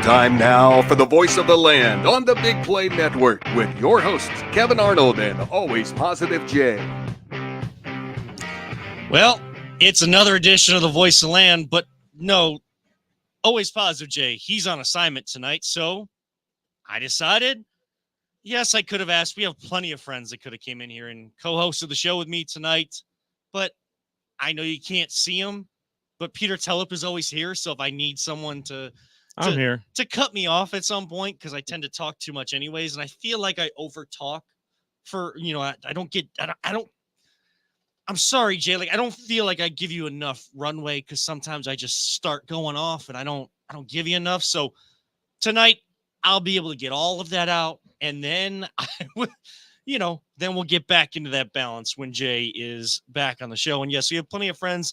Time now for the voice of the land on the Big Play Network with your hosts, Kevin Arnold and Always Positive Jay. Well, it's another edition of the voice of the land, but no, Always Positive Jay. He's on assignment tonight, so I decided, yes, I could have asked. We have plenty of friends that could have came in here and co-hosted the show with me tonight, but I know you can't see him, but Peter Tellep is always here, so if I need someone I'm here to cut me off at some point, because I tend to talk too much anyways, and I feel like I over talk for, I'm sorry, Jay. Like, I don't feel like I give you enough runway, because sometimes I just start going off and I don't give you enough. So tonight I'll be able to get all of that out, and then then we'll get back into that balance when Jay is back on the show. And yes, we have plenty of friends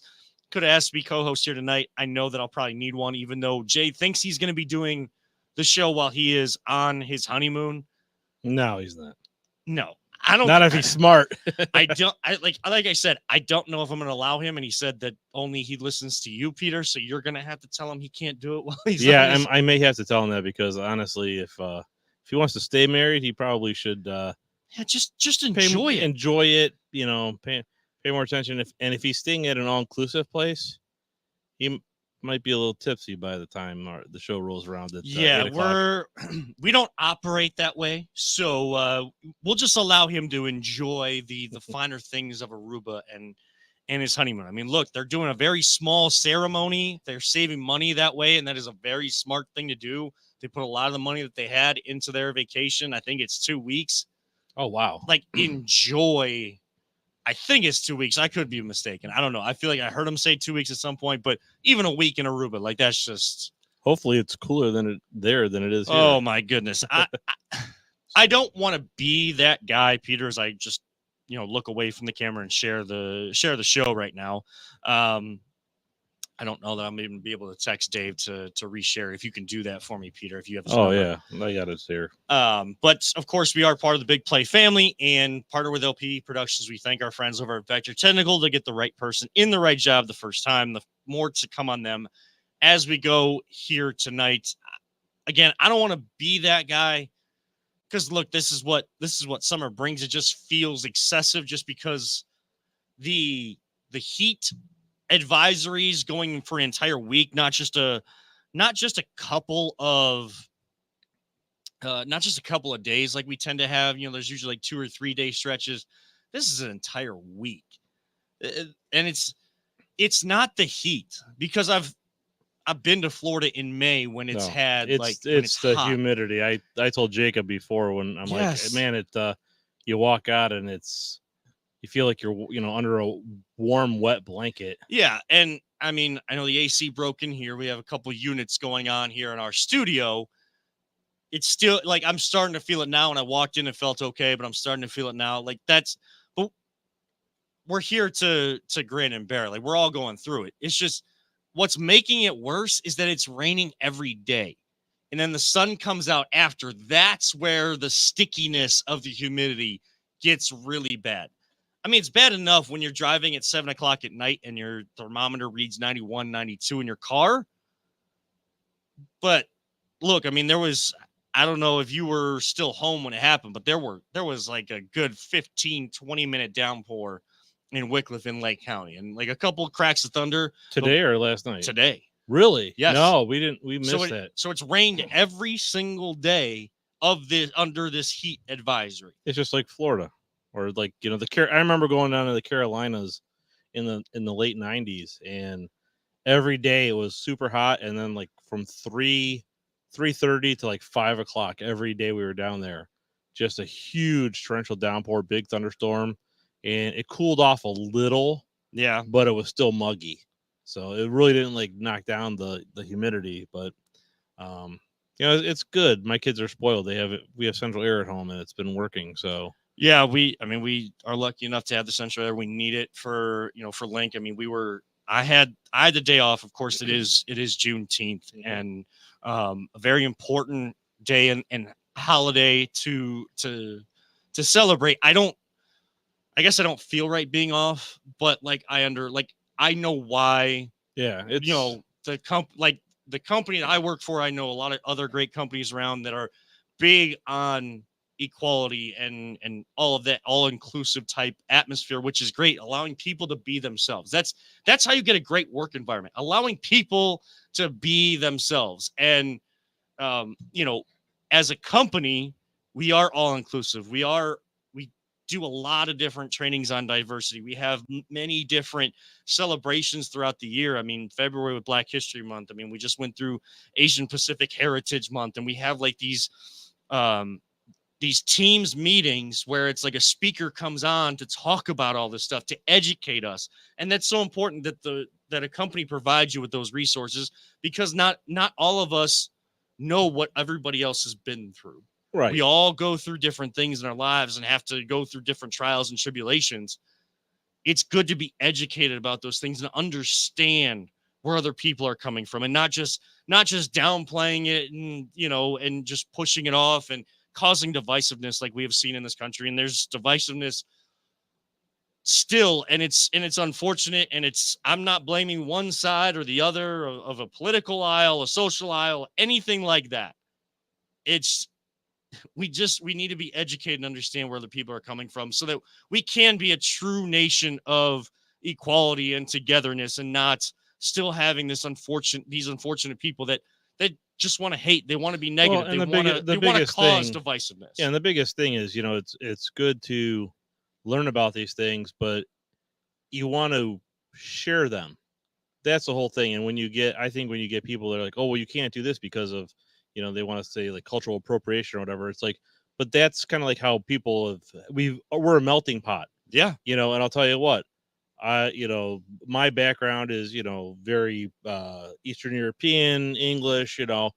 could have asked to be co-host here tonight. I know that I'll probably need one, even though Jay thinks he's going to be doing the show while he is on his honeymoon. No, he's not. No, I don't. Not if he's smart. Like I said, I don't know if I'm going to allow him. And he said that only he listens to you, Peter. So you're going to have to tell him he can't do it while he's yeah, I may have to tell him that, because honestly, if he wants to stay married, he probably should. Just enjoy it. Enjoy it. Pay more attention. If he's staying at an all-inclusive place, he might be a little tipsy by the time the show rolls around. We don't operate that way, so we'll just allow him to enjoy the finer things of Aruba and his honeymoon. I mean, look, they're doing a very small ceremony. They're saving money that way, and that is a very smart thing to do. They put a lot of the money that they had into their vacation. I think it's 2 weeks. Oh, wow. Like, enjoy. I think it's 2 weeks. I could be mistaken. I don't know. I feel like I heard him say 2 weeks at some point, but even a week in Aruba, like, that's just. Hopefully it's cooler than it is here. Oh my goodness. I don't want to be that guy, Peter, as I just, look away from the camera and share the show right now. I don't know that I'm even be able to text Dave to reshare. If you can do that for me, Peter, if you have his number. Yeah, I got it here. But of course, we are part of the Big Play family and partner with LP Productions. We thank our friends over at Vector Technical to get the right person in the right job the first time. The more to come on them as we go here tonight. Again, I don't want to be that guy, because look, this is what summer brings. It just feels excessive, just because the heat advisories going for an entire week, not just a couple of days like we tend to have. There's usually like 2 or 3 day stretches. This is an entire week, and it's not the heat, because I've been to Florida in May when it's the hot. humidity. I told Jacob before, when I'm like, man, you walk out and you feel like you're, under a warm, wet blanket. Yeah. And I mean, I know the AC broke in here. We have a couple units going on here in our studio. It's still like, I'm starting to feel it now. And I walked in and felt okay, but I'm starting to feel it now. Like, but we're here to grin and bear. Like, we're all going through it. It's just, what's making it worse is that it's raining every day. And then the sun comes out after. That's where the stickiness of the humidity gets really bad. I mean, it's bad enough when you're driving at 7 o'clock at night and your thermometer reads 91, 92 in your car. But look, I mean, I don't know if you were still home when it happened, but there was like a good 15, 20-minute downpour in Wickliffe in Lake County, and like a couple of cracks of thunder. Today or last night? Today. Really? Yes. No, we didn't. We missed that. So it's rained every single day under this heat advisory. It's just like Florida. Or like, I remember going down to the Carolinas in the late 90s, and every day it was super hot. And then like from 3:30 to like 5 o'clock every day we were down there, just a huge torrential downpour, big thunderstorm, and it cooled off a little. Yeah, but it was still muggy, so it really didn't like knock down the humidity. But it's good. My kids are spoiled. We have central air at home, and it's been working. So. Yeah, we are lucky enough to have the central air. We need it for Link. I mean, I had the day off. Of course, it is Juneteenth, and a very important day and holiday to celebrate. I guess I don't feel right being off, but like I know why. Yeah, the the company that I work for, I know a lot of other great companies around that are big on equality and all of that all inclusive type atmosphere, which is great, allowing people to be themselves. That's how you get a great work environment, allowing people to be themselves. And as a company, we are all inclusive. We do a lot of different trainings on diversity. We have many different celebrations throughout the year. I mean, February with Black History Month. I mean, we just went through Asian Pacific Heritage Month, and we have like these teams meetings where it's like a speaker comes on to talk about all this stuff, to educate us. And that's so important that a company provides you with those resources, because not all of us know what everybody else has been through. Right. We all go through different things in our lives and have to go through different trials and tribulations. It's good to be educated about those things and understand where other people are coming from, and not just downplaying it and just pushing it off and causing divisiveness like we have seen in this country. And there's divisiveness still, and it's unfortunate, and I'm not blaming one side or the other of a political aisle, a social aisle, anything like that. We need to be educated and understand where the people are coming from, so that we can be a true nation of equality and togetherness, and not still having these unfortunate people that just want to hate. They want to be negative. Well, they want to cause divisiveness. Yeah, and the biggest thing is, it's good to learn about these things, but you want to share them. That's the whole thing. And when you get people that are like, oh, well, you can't do this because of, they want to say like cultural appropriation or whatever. It's like, but that's kind of like how people we're a melting pot. Yeah. And I'll tell you what, my background is, very Eastern European, English, you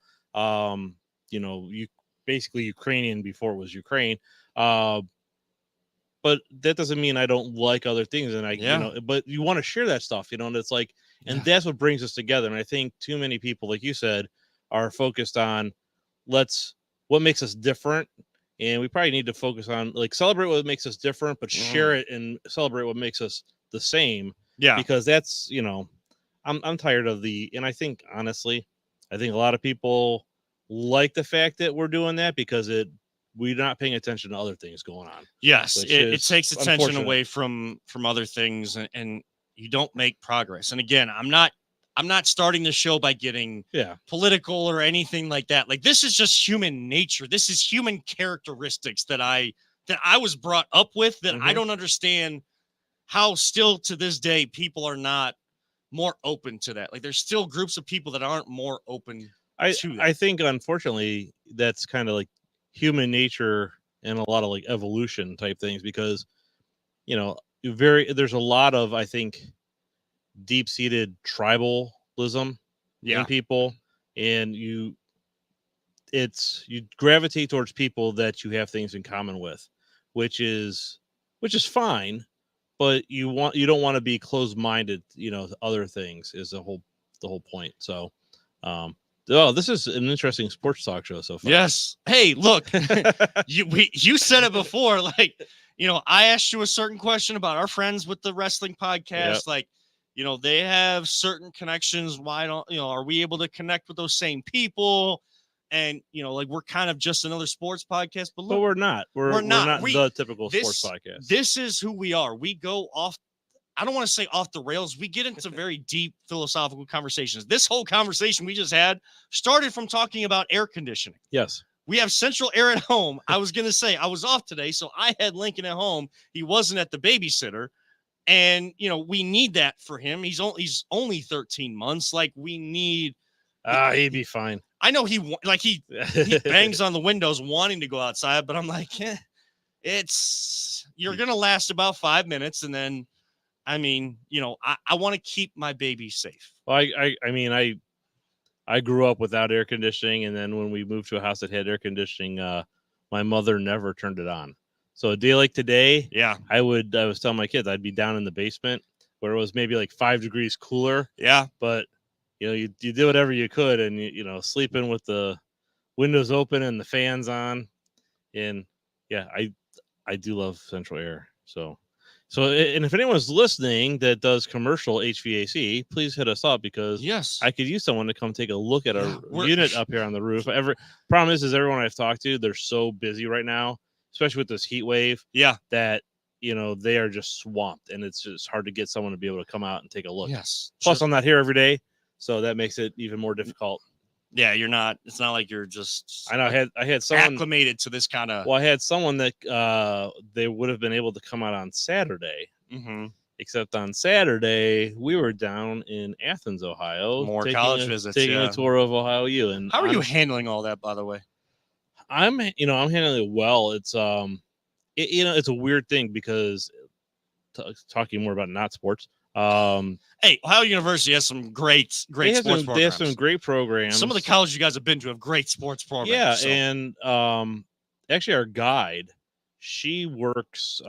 basically Ukrainian before it was Ukraine. But that doesn't mean I don't like other things. And but you want to share that stuff, and it's like, and that's what brings us together. And I think too many people, like you said, are focused on what makes us different. And we probably need to focus on like celebrate what makes us different, but share it and celebrate what makes us the same. Yeah. Because that's, I'm tired of and I think honestly, a lot of people like the fact that we're doing that because we're not paying attention to other things going on. Yes. It takes attention away from other things, and you don't make progress. And again, I'm not starting the show by getting political or anything like that. Like, this is just human nature. This is human characteristics that I was brought up with, that I don't understand how still to this day people are not more open to that. Like, there's still groups of people that aren't more open to that. I think unfortunately that's kind of like human nature and a lot of like evolution type things, because there's a lot of, I think, deep-seated tribalism in people, and you gravitate towards people that you have things in common with, which is fine, but you don't want to be closed-minded, to other things is the whole point. So this is an interesting sports talk show so far. Yes. Hey, look, you said it before, like, I asked you a certain question about our friends with the wrestling podcast. Like, they have certain connections. Why don't, are we able to connect with those same people? And, like, we're kind of just another sports podcast, but look, we're not. We're not the typical sports podcast. This is who we are. We go off. I don't want to say off the rails. We get into very deep philosophical conversations. This whole conversation we just had started from talking about air conditioning. Yes. We have central air at home. I was going to say I was off today, so I had Lincoln at home. He wasn't at the babysitter. And, we need that for him. He's only 13 months. Like, we need. He'd be fine. I know he bangs on the windows wanting to go outside, but I'm like, you're going to last about 5 minutes. And then, I want to keep my baby safe. Well, I grew up without air conditioning. And then when we moved to a house that had air conditioning, my mother never turned it on. So a day like today, I was telling my kids I'd be down in the basement where it was maybe like 5 degrees cooler. Yeah. But, you did whatever you could, and, sleeping with the windows open and the fans on. And I do love central air. So So, and if anyone's listening that does commercial HVAC, please hit us up because Yes. I could use someone to come take a look at Yeah, our unit up here on the roof. Problem is everyone I've talked to, they're so busy right now, especially with this heat wave, Yeah. that they are just swamped, and it's just hard to get someone to be able to come out and take a look. Yes. Plus, I'm not here every day, so that makes it even more difficult. Yeah, you're not. It's not like you're just. I know. I had someone acclimated to this kind of. Well, I had someone that they would have been able to come out on Saturday. Mm-hmm. Except on Saturday, we were down in Athens, Ohio. More taking college visits. Taking Yeah. a tour of Ohio U. And how are you handling all that, by the way? I'm handling it well. It's it's a weird thing because talking more about not sports. Hey, Ohio University has some great sports programs. They have some great programs. Some of the colleges you guys have been to have great sports programs. Yeah, so. and actually our guide, she works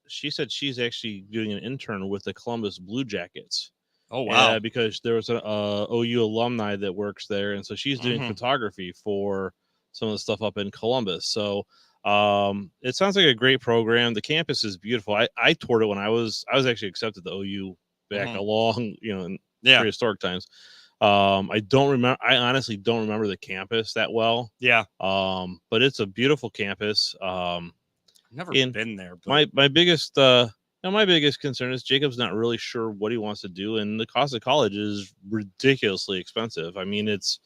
she said she's actually doing an intern with the Columbus Blue Jackets. Oh wow. Because there was an OU alumni that works there, and so she's doing photography for some of the stuff up in Columbus. So it sounds like a great program. The campus is beautiful. I toured it when I was actually accepted to OU back along, in prehistoric times. I don't remember. I honestly don't remember the campus that well. Yeah. But it's a beautiful campus. Never been there. But my biggest my biggest concern is Jacob's not really sure what he wants to do, and the cost of college is ridiculously expensive. I mean, it's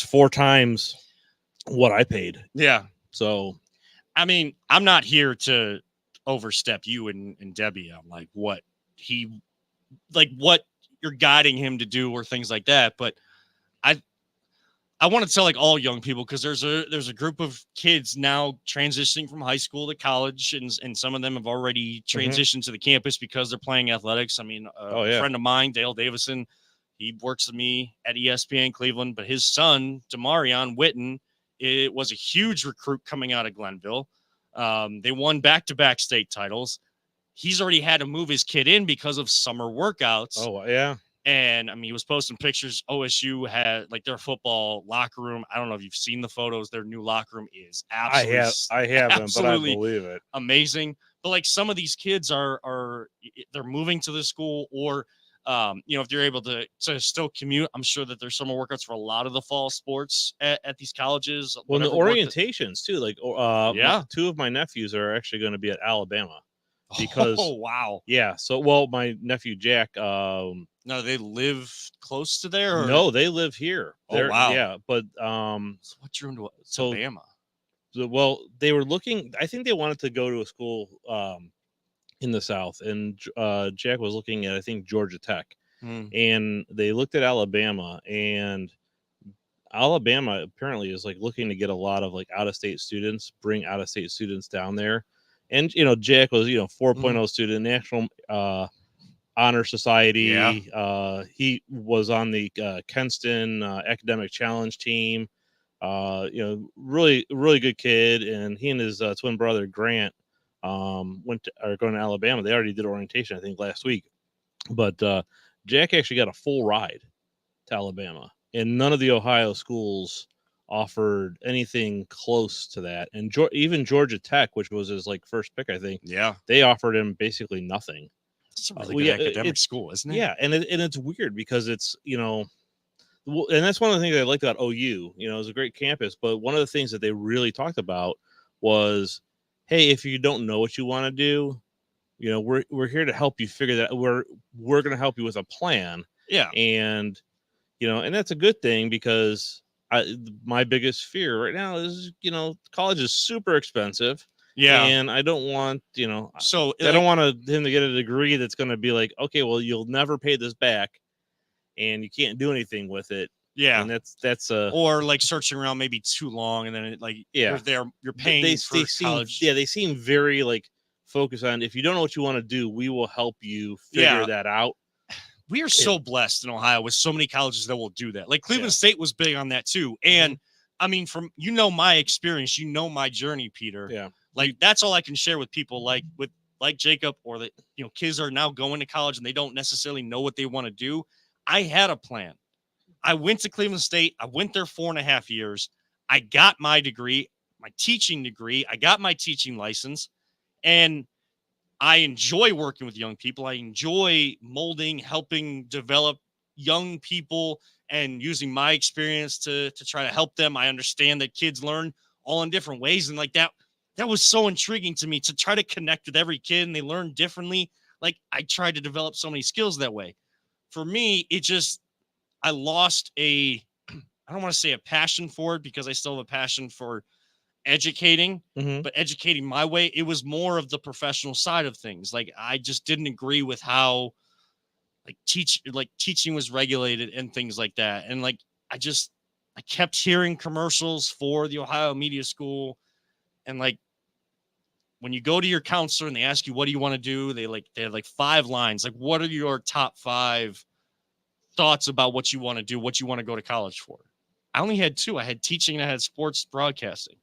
4 times what I paid. Yeah. So, I mean, I'm not here to overstep you and Debbie on what you're guiding him to do or things like that. But I want to tell all young people, because there's a group of kids now transitioning from high school to college, and some of them have already transitioned to the campus because they're playing athletics. I mean, a friend of mine, Dale Davison, he works with me at ESPN Cleveland, but his son, Demarion Witten, it was a huge recruit coming out of Glenville. They won back-to-back state titles. He's already had to move his kid in because of summer workouts. Oh, yeah. And I mean, he was posting pictures. OSU had their football locker room. I don't know if you've seen the photos. Their new locker room is absolutely I haven't, but I believe it. Amazing. But some of these kids are they're moving to the school, or if they're able to still commute, I'm sure that there's summer workouts for a lot of the fall sports at these colleges. Well, the orientations too. 2 of my nephews are actually going to be at Alabama. Because wow. Yeah. So my nephew Jack, no, they live close to there? Or? No, they live here. Wow. Yeah. But so what drew into Alabama? Well, they were looking, I think they wanted to go to a school in the South, and Jack was looking at, I think, Georgia Tech. And they looked at Alabama, and Alabama apparently is looking to get a lot of out-of-state students, bring out-of-state students down there. And Jack was 4.0 student, National Honor Society. Yeah. He was on the Kenston Academic Challenge team. Really, really good kid. And he and his twin brother Grant are going to Alabama. They already did orientation, I think, last week. But Jack actually got a full ride to Alabama, and none of the Ohio schools offered anything close to that. And even Georgia Tech, which was his first pick, I think, they offered him basically nothing. It's a really good academic school, isn't it? Yeah, and it's weird because it's and that's one of the things I liked about OU. It was a great campus, but one of the things that they really talked about was, hey, if you don't know what you want to do, we're here to help you figure that. We're going to help you with a plan. Yeah, and and that's a good thing, because my biggest fear right now is, college is super expensive. Yeah. And I don't want, so I don't want him to get a degree that's going to be okay, well, you'll never pay this back and you can't do anything with it. Yeah. And that's or searching around maybe too long, and then you're paying for college. They seem very focused on, if you don't know what you want to do, we will help you figure that out. We are so blessed in Ohio with so many colleges that will do that. Cleveland State was big on that too. And I mean, from my experience, my journey, Peter. Yeah. That's all I can share with people like Jacob, or that kids are now going to college and they don't necessarily know what they want to do. I had a plan. I went to Cleveland State. I went there 4.5 years. I got my degree, my teaching degree. I got my teaching license, and I enjoy working with young people. I enjoy molding, helping develop young people and using my experience to try to help them. I understand that kids learn all in different ways. And like that was so intriguing to me to try to connect with every kid and they learn differently. Like I tried to develop so many skills that way. For me, I lost I don't want to say a passion for it because I still have a passion for educating, but educating my way. It was more of the professional side of things. Like I just didn't agree with how teaching was regulated and things like that. And like I kept hearing commercials for the Ohio Media School, and like when you go to your counselor and they ask you what do you want to do, they have like 5 lines. Like, what are your top 5 thoughts about what you want to do, what you want to go to college for? I only had 2. I had teaching and I had sports broadcasting.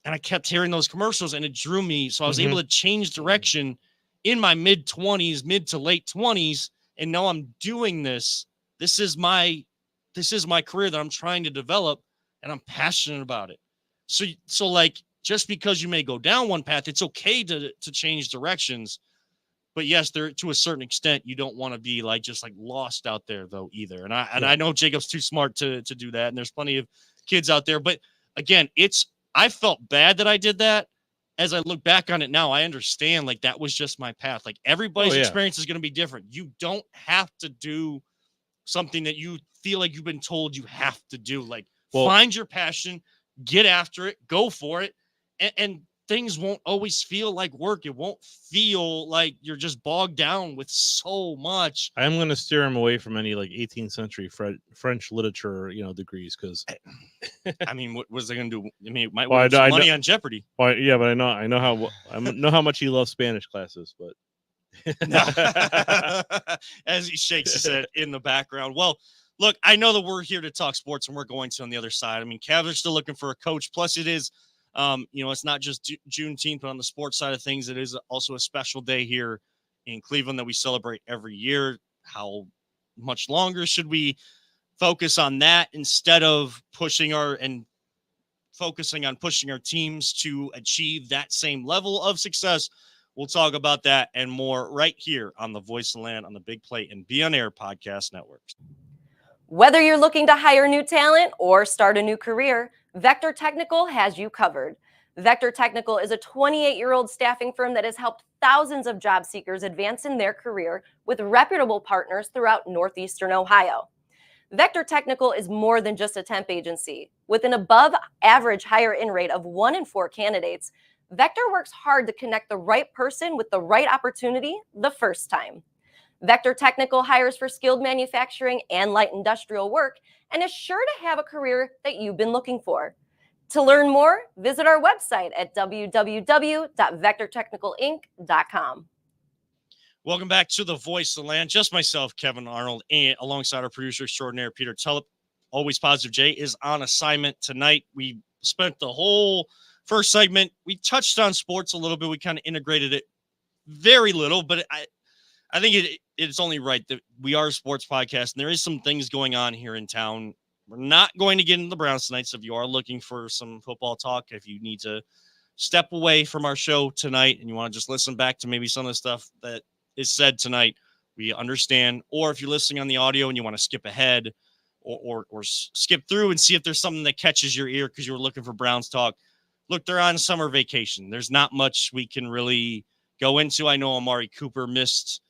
And I kept hearing those commercials and it drew me. So I was able to change direction in my mid to late 20s. And now I'm doing this. This is my career that I'm trying to develop and I'm passionate about it. So like, just because you may go down one path, it's okay to change directions. But yes, there to a certain extent, you don't want to be just lost out there though either. And I know Jacob's too smart to do that. And there's plenty of kids out there. But again, I felt bad that I did that. As I look back on it now, I understand that was just my path. Like everybody's experience is going to be different. You don't have to do something that you feel like you've been told you have to do. Find your passion, get after it, go for it. And things won't always feel like work. It won't feel like you're just bogged down with so much. I'm going to steer him away from any 18th century French literature, degrees. Because I mean, what was they going to do? I mean, it might win some money on Jeopardy. Well, yeah, but I know how much he loves Spanish classes. But as he shakes his head in the background. Well, look, I know that we're here to talk sports, and we're going to on the other side. I mean, Cavs are still looking for a coach. Plus, it is. It's not just Juneteenth, but on the sports side of things, it is also a special day here in Cleveland that we celebrate every year. How much longer should we focus on that instead of focusing on pushing our teams to achieve that same level of success? We'll talk about that and more right here on the Voice of the Land on the Big Play and Be On Air podcast networks. Whether you're looking to hire new talent or start a new career, Vector Technical has you covered. Vector Technical is a 28-year-old staffing firm that has helped thousands of job seekers advance in their career with reputable partners throughout Northeastern Ohio. Vector Technical is more than just a temp agency. With an above-average hire-in rate of 1 in 4 candidates, Vector works hard to connect the right person with the right opportunity the first time. Vector Technical hires for skilled manufacturing and light industrial work and is sure to have a career that you've been looking for. To learn more, visit our website at www.vectortechnicalinc.com. Welcome back to the Voice of the Land. Just myself, Kevin Arnold, and alongside our producer extraordinaire, Peter Tulip. Always Positive J is on assignment tonight. We spent the whole first segment. We touched on sports a little bit. We kind of integrated it very little, but I think it's only right that we are a sports podcast, and there is some things going on here in town. We're not going to get into the Browns tonight, so if you are looking for some football talk, if you need to step away from our show tonight and you want to just listen back to maybe some of the stuff that is said tonight, we understand. Or if you're listening on the audio and you want to skip ahead or skip through and see if there's something that catches your ear because you were looking for Browns talk, look, they're on summer vacation. There's not much we can really go into. I know Amari Cooper was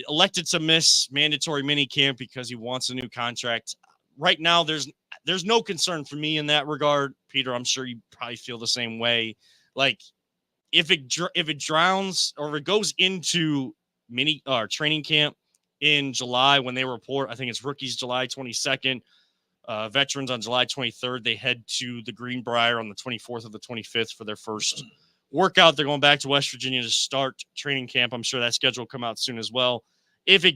elected to miss mandatory minicamp because he wants a new contract. Right now, there's no concern for me in that regard. Peter, I'm sure you probably feel the same way. If it drowns or if it goes into training camp in July when they report, I think it's rookies July 22nd, veterans on July 23rd. They head to the Greenbrier on the 24th or the 25th for their first workout. They're going back to West Virginia to start training camp. I'm sure that schedule will come out soon as well. If it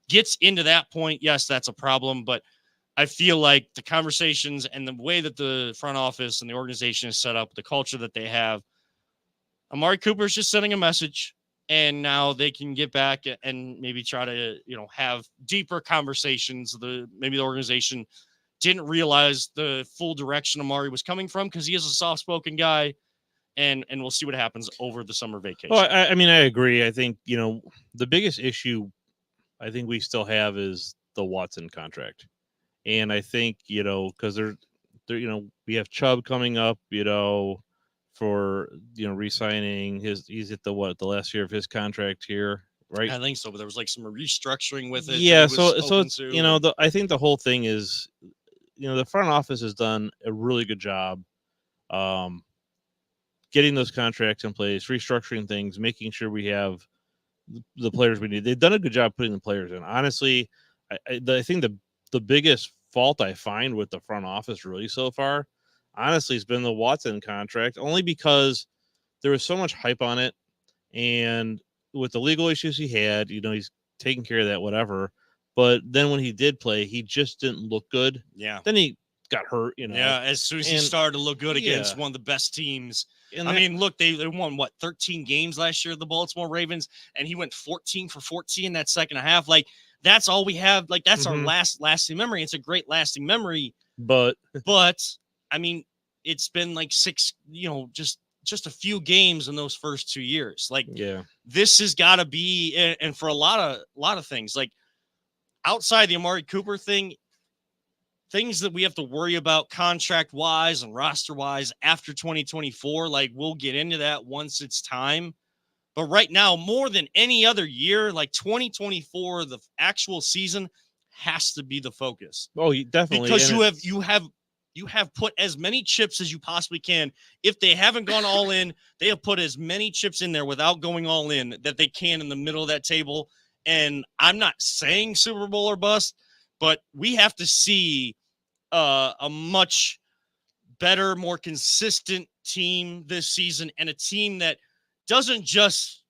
gets into that point, yes, that's a problem. But I feel like the conversations and the way that the front office and the organization is set up, the culture that they have, Amari Cooper is just sending a message, and now they can get back and maybe try to, have deeper conversations. Maybe the organization didn't realize the full direction Amari was coming from because he is a soft-spoken guy. and we'll see what happens over the summer vacation. Well, I mean, I agree. I think, the biggest issue I think we still have is the Watson contract. And I think, because we have Chubb coming up, for, re-signing he's at the last year of his contract here, right? I think so, but there was like some restructuring with it. Yeah. that he was So open it's, to. I think the whole thing is, the front office has done a really good job, getting those contracts in place, restructuring things, making sure we have the players we need. They've done a good job putting the players in. Honestly, I think the biggest fault I find with the front office really so far, honestly, has been the Watson contract, only because there was so much hype on it, and with the legal issues he had, he's taking care of that, whatever. But then when he did play, he just didn't look good. Yeah. Then he got hurt, Yeah, as soon as he started to look good against one of the best teams. And I mean, look, they won 13 games last year, the Baltimore Ravens, and he went 14 for 14 that second half. Like, that's all we have. Like, that's our last lasting memory. It's a great lasting memory. But I mean, it's been like 6, just a few games in those first 2 years. Like, yeah, this has got to be, and for a lot of things, like outside the Amari Cooper thing, things that we have to worry about contract wise and roster wise after 2024, like we'll get into that once it's time. But right now, more than any other year, like 2024, the actual season has to be the focus. Oh, definitely. Because you have put as many chips as you possibly can. If they haven't gone all in, they have put as many chips in there without going all in that they can in the middle of that table. And I'm not saying Super Bowl or bust, but we have to see a much better, more consistent team this season, and a team that doesn't just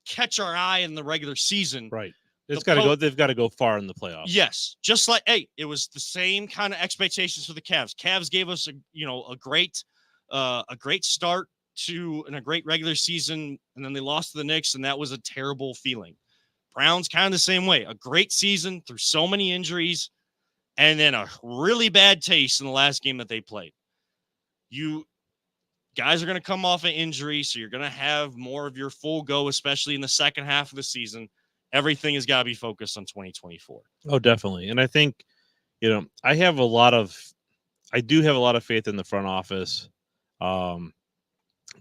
catch our eye in the regular season. Right. It's got to go. They've got to go far in the playoffs. Yes, just like it was the same kind of expectations for the Cavs. Cavs gave us a great start to and a great regular season, and then they lost to the Knicks, and that was a terrible feeling. Browns kind of the same way. A great season through so many injuries, and then a really bad taste in the last game that they played. You guys are going to come off an injury, so you're going to have more of your full go, especially in the second half of the season. Everything has got to be focused on 2024. Oh, definitely. And I think, I do have a lot of faith in the front office. The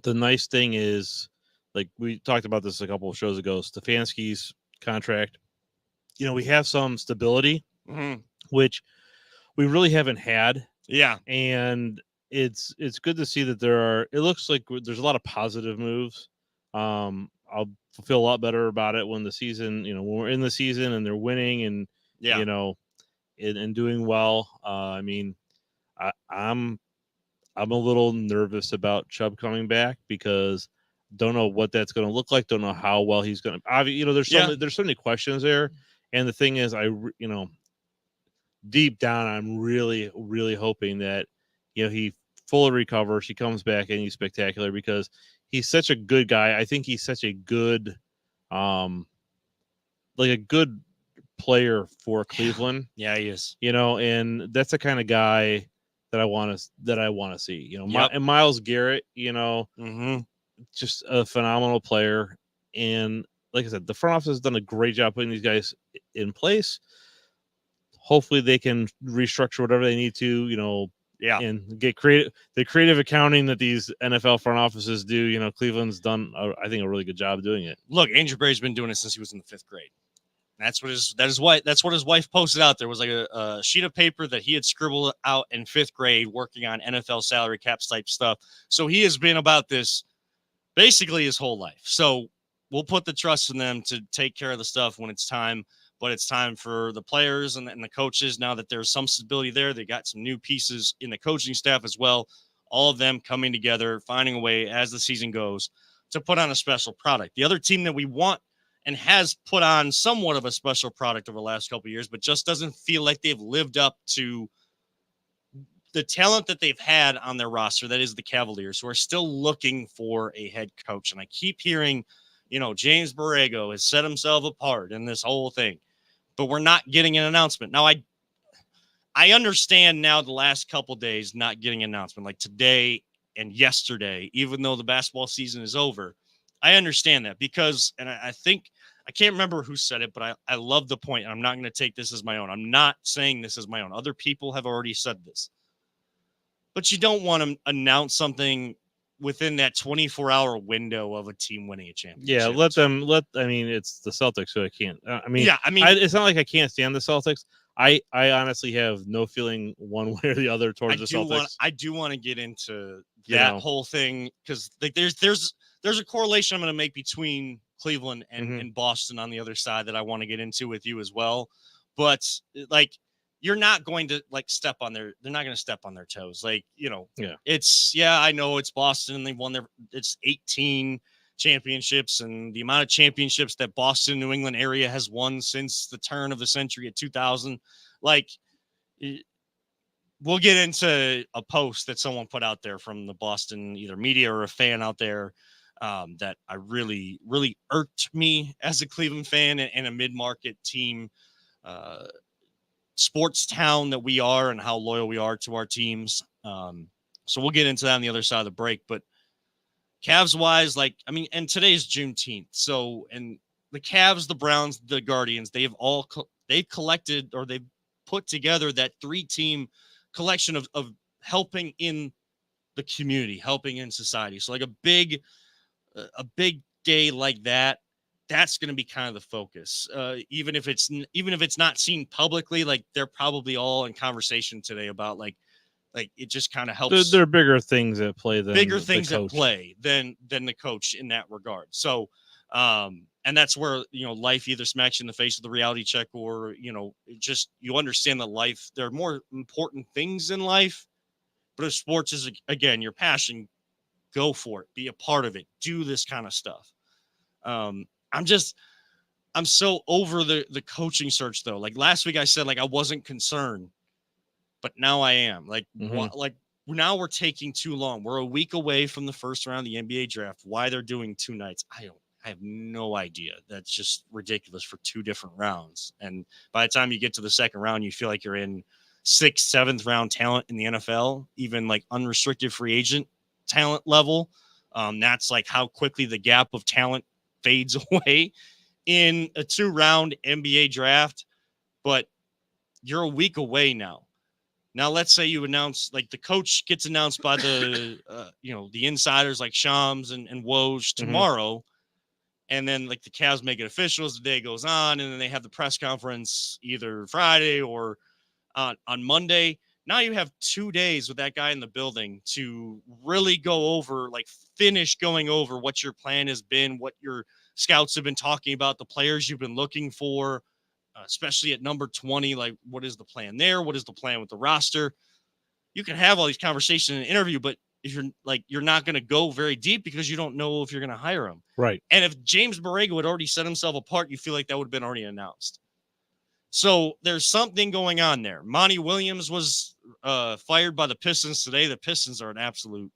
nice thing is, like we talked about this a couple of shows ago, Stefanski's contract, we have some stability, which we really haven't had. Yeah. And it's good to see that it looks like there's a lot of positive moves. I'll feel a lot better about it when the season, when we're in the season and they're winning and, and doing well. I mean, I'm a little nervous about Chubb coming back because don't know what that's going to look like. Don't know how well he's going to, there's so many questions there. And the thing is, deep down, I'm really, really hoping that, he fully recovers. He comes back and he's spectacular because he's such a good guy. I think he's such a good, a good player for Cleveland. Yeah, he is. And that's the kind of guy that I want to see. And Myles Garrett, just a phenomenal player. And like I said, the front office has done a great job putting these guys in place. Hopefully they can restructure whatever they need to, and get the creative accounting that these NFL front offices do. Cleveland's done, I think, a really good job doing it. Look, Andrew Berry's been doing it since he was in the 5th grade. That's what his wife posted out there was like a sheet of paper that he had scribbled out in 5th grade working on NFL salary caps type stuff. So he has been about this basically his whole life. So we'll put the trust in them to take care of the stuff when it's time. But it's time for the players and the coaches, now that there's some stability there. They got some new pieces in the coaching staff as well. All of them coming together, finding a way as the season goes to put on a special product. The other team that we want and has put on somewhat of a special product over the last couple of years, but just doesn't feel like they've lived up to the talent that they've had on their roster. That is the Cavaliers, who are still looking for a head coach. And I keep hearing, James Borrego has set himself apart in this whole thing, but we're not getting an announcement. Now, I understand now the last couple days not getting an announcement. Like today, and yesterday, even though the basketball season is over. I understand that because, and I think, I can't remember who said it, but I love the point. I'm not going to take this as my own. I'm not saying this as my own. Other people have already said this. But you don't want to announce something within that 24-hour window of a team winning a championship. Yeah, I mean, it's the Celtics, so I can't. It's not like I can't stand the Celtics. I honestly have no feeling one way or the other towards the Celtics. I do want to get into that whole thing because like there's a correlation I'm going to make between Cleveland and Boston on the other side that I want to get into with you as well. But like, you're not going to like they're not going to step on their toes. Like, I know it's Boston and they've won it's 18 championships, and the amount of championships that Boston, New England area has won since the turn of the century at 2000. Like, we'll get into a post that someone put out there from the Boston, either media or a fan out there, that I really, really irked me as a Cleveland fan and a mid-market team, sports town that we are, and how loyal we are to our teams. So we'll get into that on the other side of the break. But Cavs wise, and today's Juneteenth. So, and the Cavs, the Browns, the Guardians, they've collected, or they've put together that 3-team collection of helping in the community, helping in society. So like a big day like that, that's going to be kind of the focus. Even if it's not seen publicly, like they're probably all in conversation today about like it just kind of helps. There are bigger things at play than the coach in that regard. So, and that's where, life either smacks you in the face with the reality check, or, you understand that life, there are more important things in life. But if sports is, again, your passion, go for it, be a part of it, do this kind of stuff. I'm so over the coaching search though. Like last week I said, like, I wasn't concerned, but now I am. Like, now we're taking too long. We're a week away from the first round of the NBA draft. Why they're doing 2 nights, I have no idea. That's just ridiculous for 2 different rounds. And by the time you get to the second round, you feel like you're in 6th, 7th round talent in the NFL, even like unrestricted free agent talent level. That's like how quickly the gap of talent fades away in a 2-round NBA draft. But you're a week away now. Now, let's say you announce, like, the coach gets announced by the, the insiders like Shams and Woj tomorrow. And then, like, the Cavs make it official as the day goes on. And then they have the press conference either Friday or on Monday. Now you have 2 days with that guy in the building to really finish going over what your plan has been, what your scouts have been talking about, the players you've been looking for. Especially at number 20, like, what is the plan there? What is the plan with the roster? You can have all these conversations in an interview, but if you're not going to go very deep because you don't know if you're going to hire him. Right. And if James Borrego had already set himself apart, you feel like that would have been already announced. So there's something going on there. Monty Williams was fired by the Pistons today. The Pistons are an absolute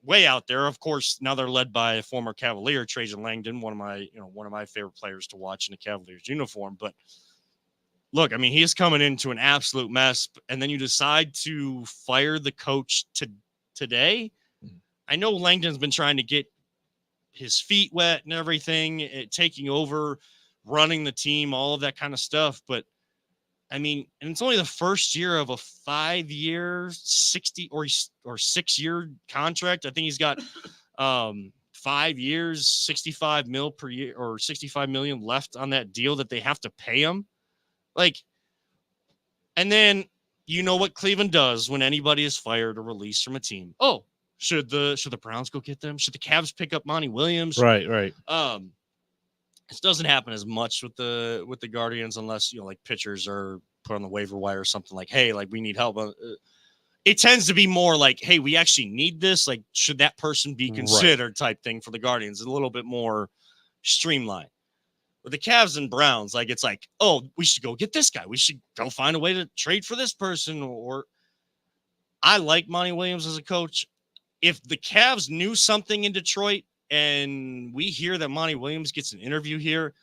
way out there. Of course, now they're led by a former Cavalier, Trajan Langdon, one of my favorite players to watch in a Cavaliers uniform. But look, I mean, he is coming into an absolute mess, and then you decide to fire the coach today. I know Langdon's been trying to get his feet wet and everything, taking over, running the team, all of that kind of stuff. But I mean, and it's only the first year of a 5-year, 60 or 6-year contract. I think he's got 5 years, 65 mil per year, or 65 million left on that deal that they have to pay him. Like, and then you know what Cleveland does when anybody is fired or released from a team. Oh, should the Browns go get them? Should the Cavs pick up Monty Williams? Right. This doesn't happen as much with the Guardians unless, like, pitchers are put on the waiver wire or something, like, hey, like, we need help. It tends to be more like, hey, we actually need this. Like, should that person be considered type thing for the Guardians? It's a little bit more streamlined. With the Cavs and Browns, like, it's like, oh, we should go get this guy. We should go find a way to trade for this person. Or I like Monty Williams as a coach. If the Cavs knew something in Detroit, and we hear that Monty Williams gets an interview here,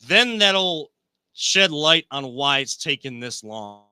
then that'll shed light on why it's taken this long.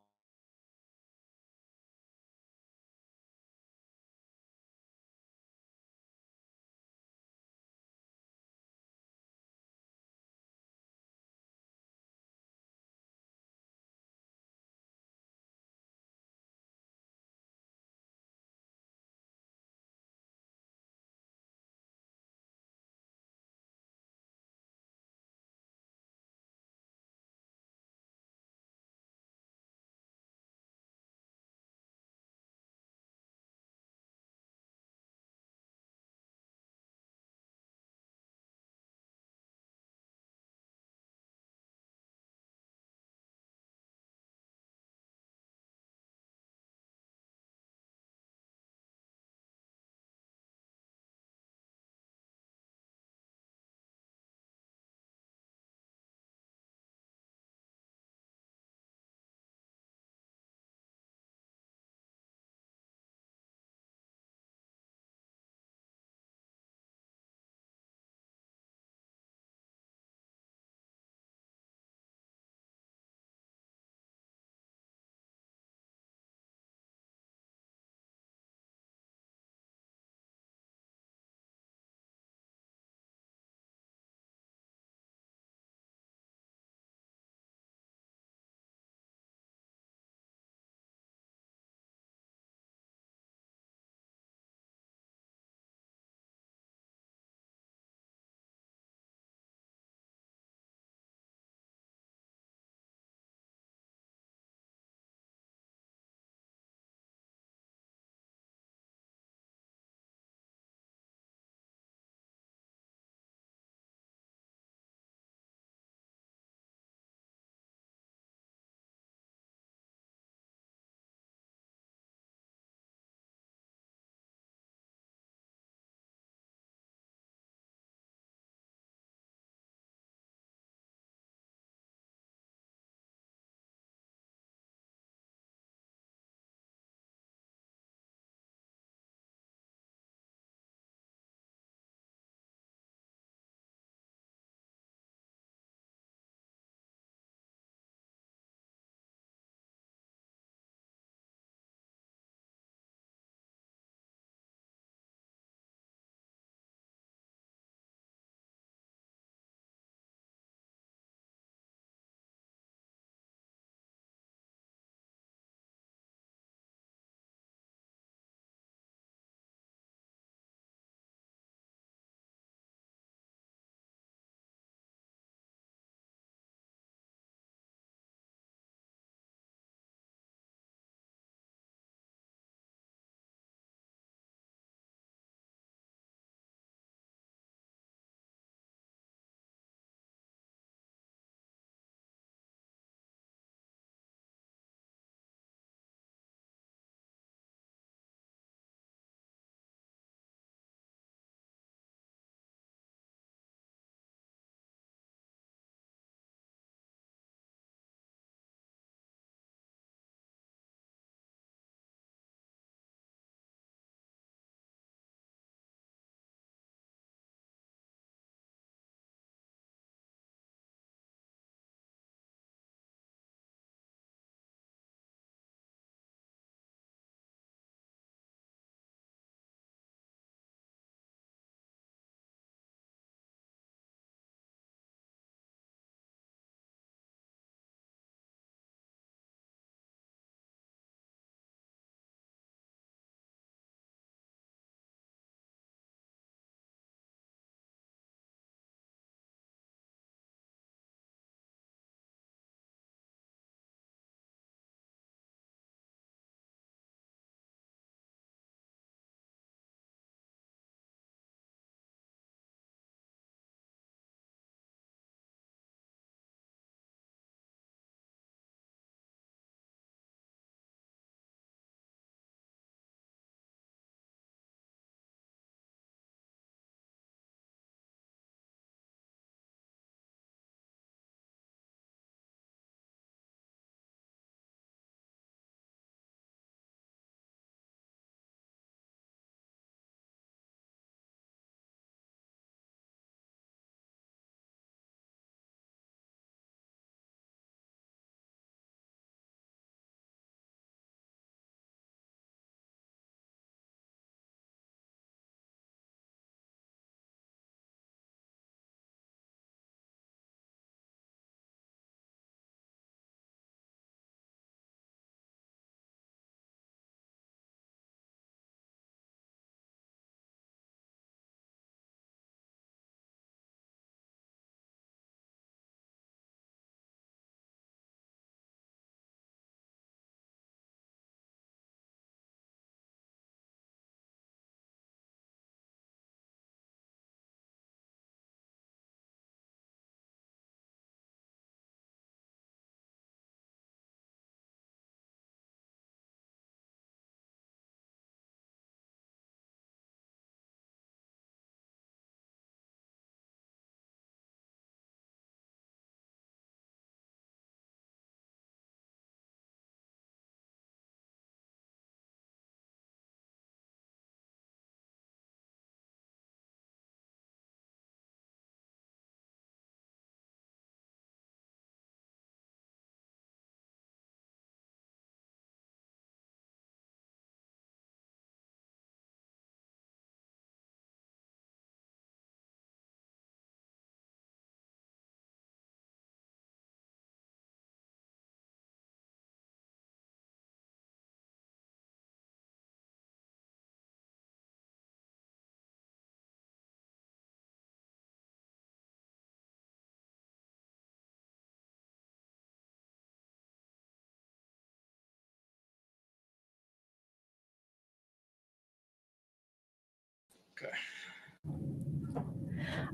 Okay.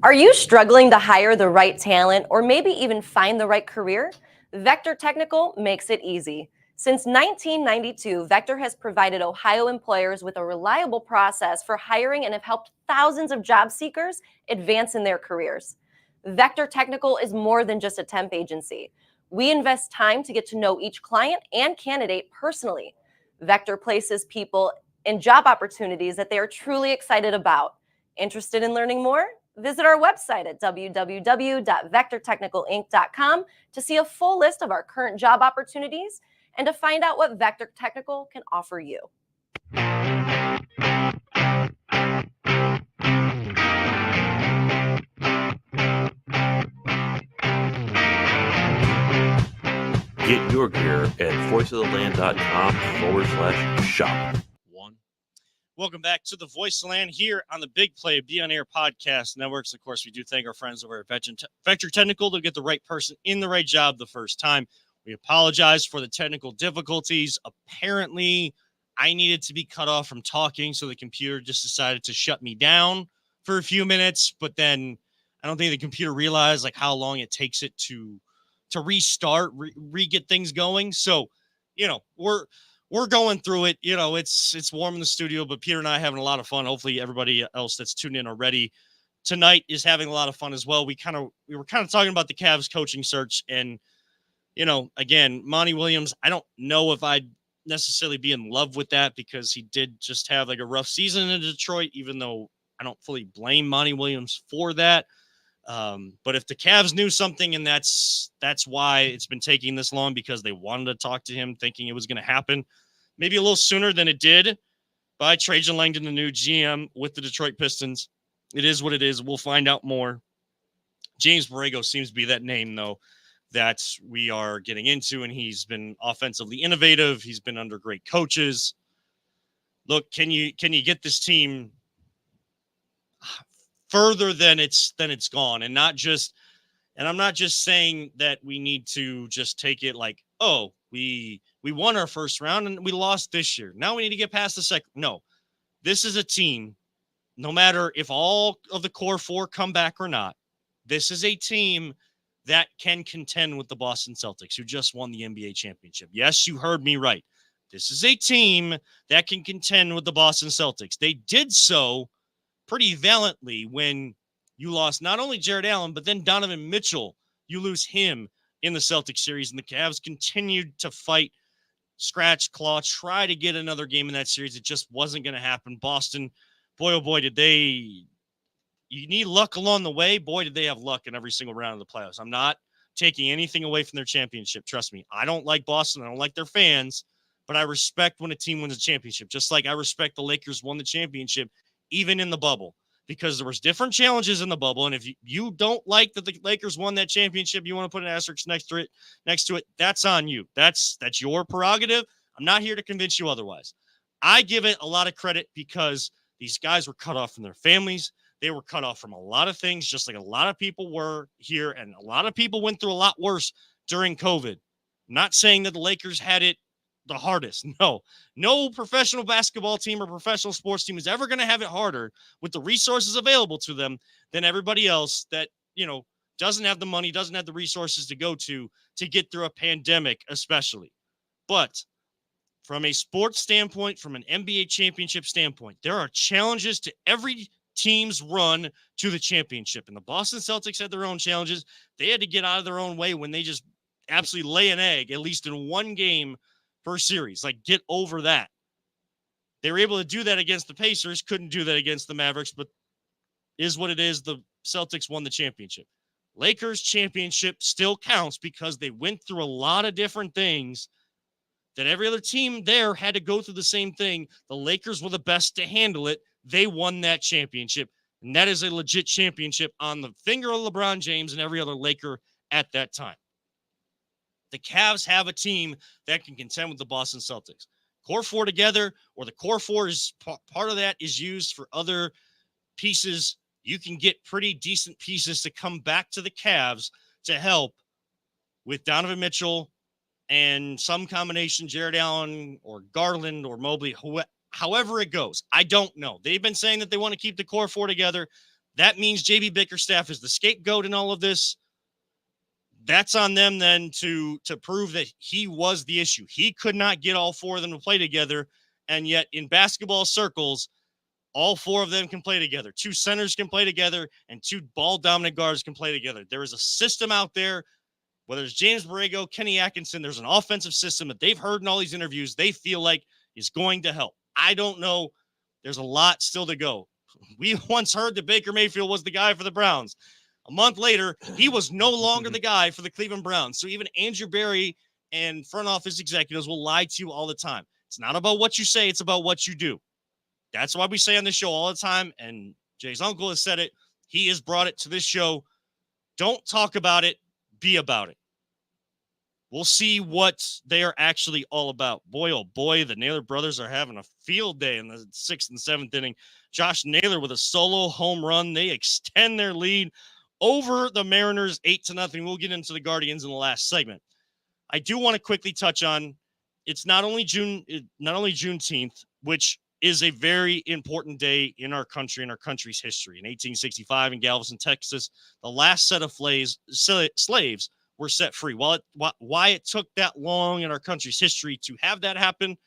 Are you struggling to hire the right talent or maybe even find the right career? Vector Technical makes it easy. Since 1992, Vector has provided Ohio employers with a reliable process for hiring and have helped thousands of job seekers advance in their careers. Vector Technical is more than just a temp agency. We invest time to get to know each client and candidate personally. Vector places people in job opportunities that they are truly excited about. Interested in learning more? Visit our website at www.vectortechnicalinc.com to see a full list of our current job opportunities and to find out what Vector Technical can offer you. Get your gear at voiceoftheland.com/shop. Welcome back to the Voice of Land here on the Big Play Be On Air podcast networks. Of course, we do thank our friends over at Vector Technical to get the right person in the right job the first time. We apologize for the technical difficulties. Apparently, I needed to be cut off from talking, so the computer just decided to shut me down for a few minutes. But then I don't think the computer realized like how long it takes it to restart, re-get things going. So, we're going through it. It's warm in the studio, but Peter and I are having a lot of fun. Hopefully everybody else that's tuned in already tonight is having a lot of fun as well. We were kind of talking about the Cavs coaching search, and again, Monty Williams, I don't know if I'd necessarily be in love with that because he did just have like a rough season in Detroit, even though I don't fully blame Monty Williams for that. But if the Cavs knew something, and that's why it's been taking this long, because they wanted to talk to him thinking it was going to happen maybe a little sooner than it did by Trajan Langdon, the new GM with the Detroit Pistons. It is what it is. We'll find out more. James Borrego seems to be that name, though, that we are getting into, and he's been offensively innovative. He's been under great coaches. Look, can you get this team further than it's gone, and I'm not just saying that we need to just take it like, oh, we won our first round and we lost this year, now we need to get past the second. No, this is a team, no matter if all of the core four come back or not, this is a team that can contend with the Boston Celtics, who just won the NBA championship. Yes, you heard me right. This is a team that can contend with the Boston Celtics. They did so pretty valiantly when you lost not only Jared Allen, but then Donovan Mitchell. You lose him in the Celtics series, and the Cavs continued to fight, scratch, claw, try to get another game in that series. It just wasn't going to happen. Boston, boy, oh boy, you need luck along the way. Boy, did they have luck in every single round of the playoffs. I'm not taking anything away from their championship. Trust me. I don't like Boston. I don't like their fans, but I respect when a team wins a championship, just like I respect the Lakers won the championship, even in the bubble, because there was different challenges in the bubble. And if you don't like that the Lakers won that championship, you want to put an asterisk next to it, that's on you. That's your prerogative. I'm not here to convince you otherwise. I give it a lot of credit because these guys were cut off from their families. They were cut off from a lot of things, just like a lot of people were here. And a lot of people went through a lot worse during COVID. I'm not saying that the Lakers had it the hardest. No professional basketball team or professional sports team is ever going to have it harder with the resources available to them than everybody else that, doesn't have the money, doesn't have the resources to go to get through a pandemic, especially. But from a sports standpoint, from an NBA championship standpoint, there are challenges to every team's run to the championship. And the Boston Celtics had their own challenges. They had to get out of their own way when they just absolutely lay an egg, at least in one game per series. Like, get over that. They were able to do that against the Pacers, couldn't do that against the Mavericks, but is what it is. The Celtics won the championship. Lakers championship still counts because they went through a lot of different things that every other team there had to go through the same thing. The Lakers were the best to handle it. They won that championship, and that is a legit championship on the finger of LeBron James and every other Laker at that time. The Cavs have a team that can contend with the Boston Celtics. Core four together, or the core four is part of that is used for other pieces. You can get pretty decent pieces to come back to the Cavs to help with Donovan Mitchell and some combination, Jared Allen or Garland or Mobley, however it goes, I don't know. They've been saying that they want to keep the core four together. That means JB Bickerstaff is the scapegoat in all of this. That's on them then to prove that he was the issue. He could not get all four of them to play together. And yet in basketball circles, all four of them can play together. Two centers can play together and two ball dominant guards can play together. There is a system out there, whether it's James Borrego, Kenny Atkinson, there's an offensive system that they've heard in all these interviews they feel like is going to help. I don't know. There's a lot still to go. We once heard that Baker Mayfield was the guy for the Browns. A month later, he was no longer the guy for the Cleveland Browns. So even Andrew Berry and front office executives will lie to you all the time. It's not about what you say. It's about what you do. That's why we say on this show all the time, and Jay's uncle has said it. He has brought it to this show. Don't talk about it. Be about it. We'll see what they are actually all about. Boy, oh boy, the Naylor brothers are having a field day in the 6th and 7th inning. Josh Naylor with a solo home run. They extend their lead over the Mariners 8-0. We'll get into the Guardians in the last segment. I do want to quickly touch on it's not only Juneteenth, which is a very important day in our country, in our country's history. In 1865 in Galveston, Texas, the last set of slaves were set free. Why it took that long in our country's history to have that happen,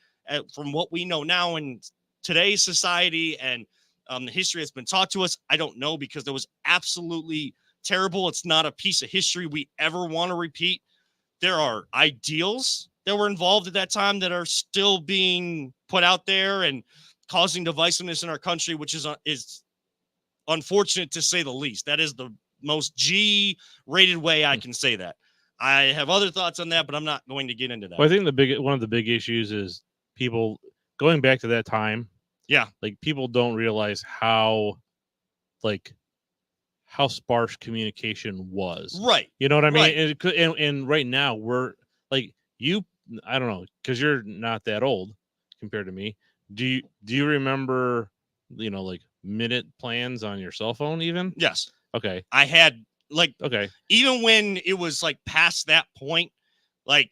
from what we know now in today's society and the history that's been taught to us, I don't know, because that was absolutely terrible. It's not a piece of history we ever want to repeat. There are ideals that were involved at that time that are still being put out there and causing divisiveness in our country, which is unfortunate to say the least. That is the most G-rated way I can say that. I have other thoughts on that, but I'm not going to get into that. Well, I think one of the big issues is people going back to that time. Yeah. Like, people don't realize how sparse communication was. Right. You know what I mean? Right. And right now we're like, I don't know, because you're not that old compared to me. Do you remember, like minute plans on your cell phone even? Yes. Okay. I had okay. Even when it was like past that point, like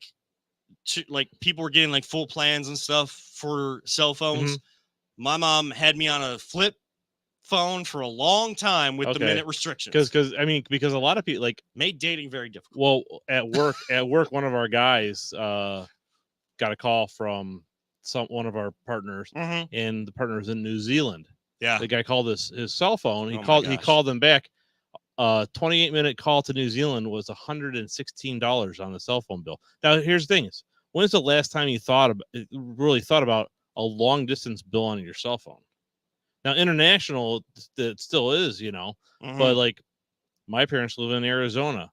people were getting like full plans and stuff for cell phones. Mm-hmm. My mom had me on a flip phone for a long time with the minute restrictions. Because a lot of people made dating very difficult. Well, at work, one of our guys got a call from one of our partners, and the partner was in New Zealand. Yeah, the guy called his cell phone. He He called them back. 28-minute call to New Zealand was $116 on the cell phone bill. Now, here's the thing: when's the last time you really thought about a long distance bill on your cell phone? Now, international, it still is, but my parents live in Arizona.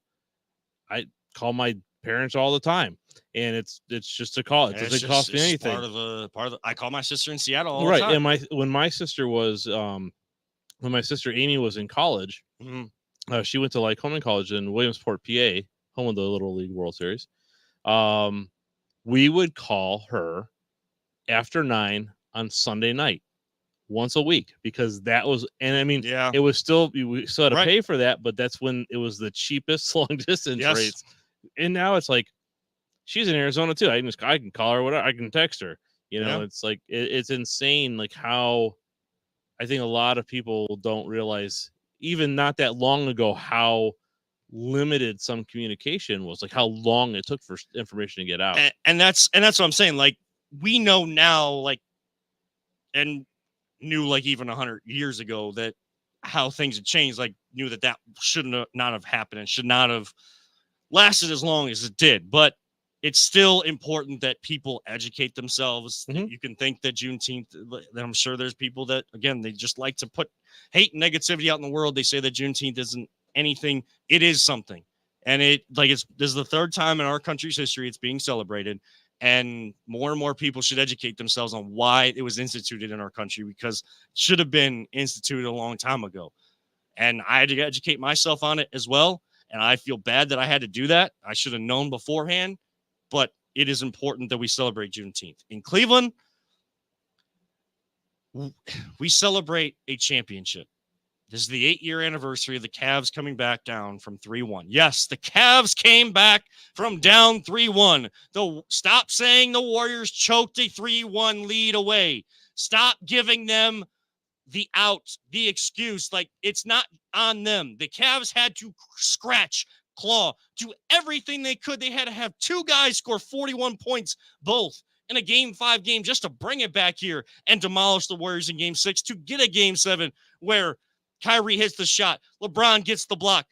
I call my parents all the time, and it's just a call. It doesn't cost me anything. I call my sister in Seattle all the time. And when my sister Amy was in college, she went to Lycoming College in Williamsport, PA, home of the Little League World Series. We would call her after 9 on Sunday night, once a week, because that was, it was still, we still had to pay for that, but that's when it was the cheapest long distance rates. And now it's like, she's in Arizona too. I can call her, whatever. I can text her, It's like, it's insane. Like, how I think a lot of people don't realize, even not that long ago, how limited some communication was, like how long it took for information to get out. And that's what I'm saying. Like, we know now, and knew even 100 years ago that how things had changed, knew that should not have happened and should not have lasted as long as it did. But it's still important that people educate themselves. You can think that Juneteenth, that I'm sure there's people that, again, they just like to put hate and negativity out in the world. They say that Juneteenth isn't anything. It is something. And this is the third time in our country's history it's being celebrated. And more and more people should educate themselves on why it was instituted in our country, because it should have been instituted a long time ago. And I had to educate myself on it as well. And I feel bad that I had to do that. I should have known beforehand, but it is important that we celebrate Juneteenth. In Cleveland, we celebrate a championship. This is the 8-year anniversary of the Cavs coming back down from 3-1. Yes, the Cavs came back from down 3-1. Stop saying the Warriors choked a 3-1 lead away. Stop giving them the out, the excuse. Like, it's not on them. The Cavs had to scratch, claw, do everything they could. They had to have two guys score 41 points both in a Game 5 game just to bring it back here and demolish the Warriors in Game 6 to get a Game 7 where Kyrie hits the shot, LeBron gets the block,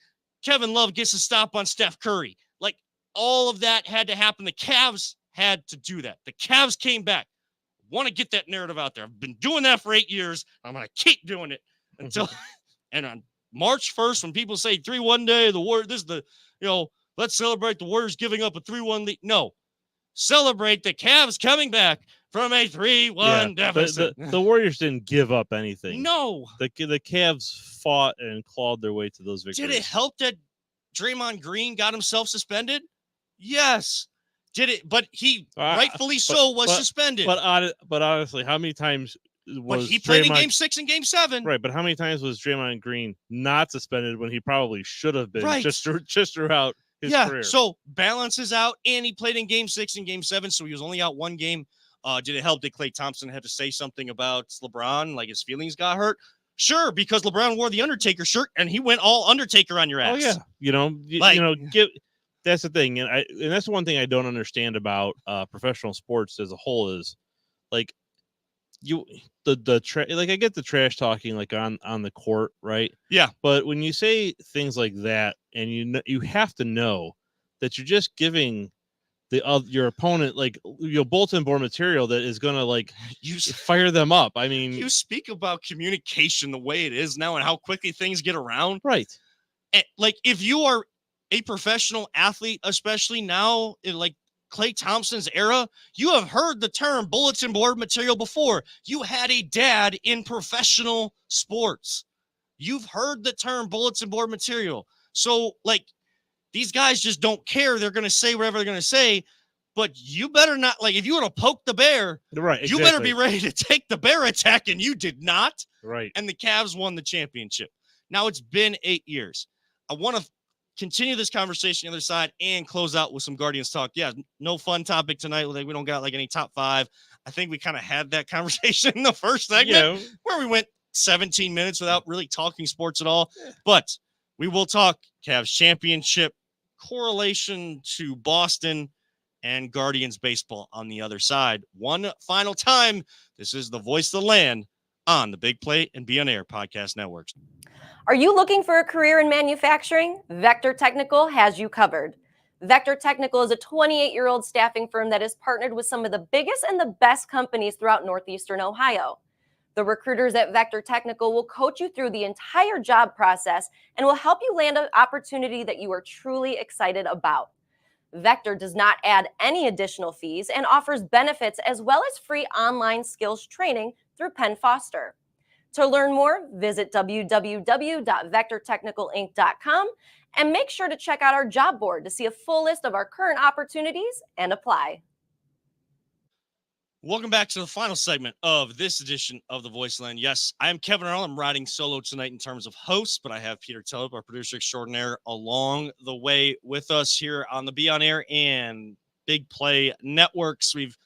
Kevin Love gets a stop on Steph Curry. Like, all of that had to happen. The Cavs had to do that. The Cavs came back. Want to get that narrative out there. I've been doing that for 8 years. I'm going to keep doing it until and on March 1st, when people say 3-1 day, the Warriors, this is the, let's celebrate the Warriors giving up a 3-1 lead. No, celebrate the Cavs coming back from a 3-1 deficit. The Warriors didn't give up anything. No. The Cavs fought and clawed their way to those victories. Did it help that Draymond Green got himself suspended? Yes. Did it? But he rightfully was suspended. But honestly, how many times was he played in Game 6 and Game 7? Right, but how many times was Draymond Green not suspended when he probably should have been? Right. Just throughout his career. So balance is out, and he played in Game 6 and Game 7, so he was only out one game. Did it help that Klay Thompson had to say something about LeBron, like his feelings got hurt? Sure, because LeBron wore the Undertaker shirt, and he went all Undertaker on your ass. Oh yeah, that's the thing, and that's one thing I don't understand about professional sports as a whole is, like, like, I get the trash talking, like, on the court, right? Yeah. But when you say things like that, and you have to know that you're just giving your opponent, like, bulletin board material that is gonna, like, fire them up. I mean, you speak about communication the way it is now and how quickly things get around. Right. And, like, if you are a professional athlete, especially now in, like, Klay Thompson's era, you have heard the term bulletin board material before. You had a dad in professional sports. You've heard the term bulletin board material. So, like, these guys just don't care. They're going to say whatever they're going to say, but you better not, like, if you want to poke the bear, right? Exactly. You better be ready to take the bear attack, and you did not. Right. And the Cavs won the championship. Now it's been 8 years. I want to continue this conversation on the other side and close out with some Guardians talk. Yeah, no fun topic tonight. Like, we don't got, like, any top 5. I think we kind of had that conversation in the first segment where we went 17 minutes without really talking sports at all. Yeah. But we will talk Cavs championship, correlation to Boston, and Guardians baseball on the other side. One final time, this is the Voice of the Land on the Big Play and Be On Air podcast networks. Are you looking for a career in manufacturing? Vector Technical has you covered. Vector Technical is a 28-year-old staffing firm that has partnered with some of the biggest and the best companies throughout Northeastern Ohio. The recruiters at Vector Technical will coach you through the entire job process and will help you land an opportunity that you are truly excited about. Vector does not add any additional fees and offers benefits as well as free online skills training through Penn Foster. To learn more, visit www.vectortechnicalinc.com and make sure to check out our job board to see a full list of our current opportunities and apply. Welcome back to the final segment of this edition of The Voice Land. Yes, I am Kevin Arnold. I'm riding solo tonight in terms of hosts, but I have Peter Tellep, our producer extraordinaire, along the way with us here on the Be On Air and Big Play networks. We've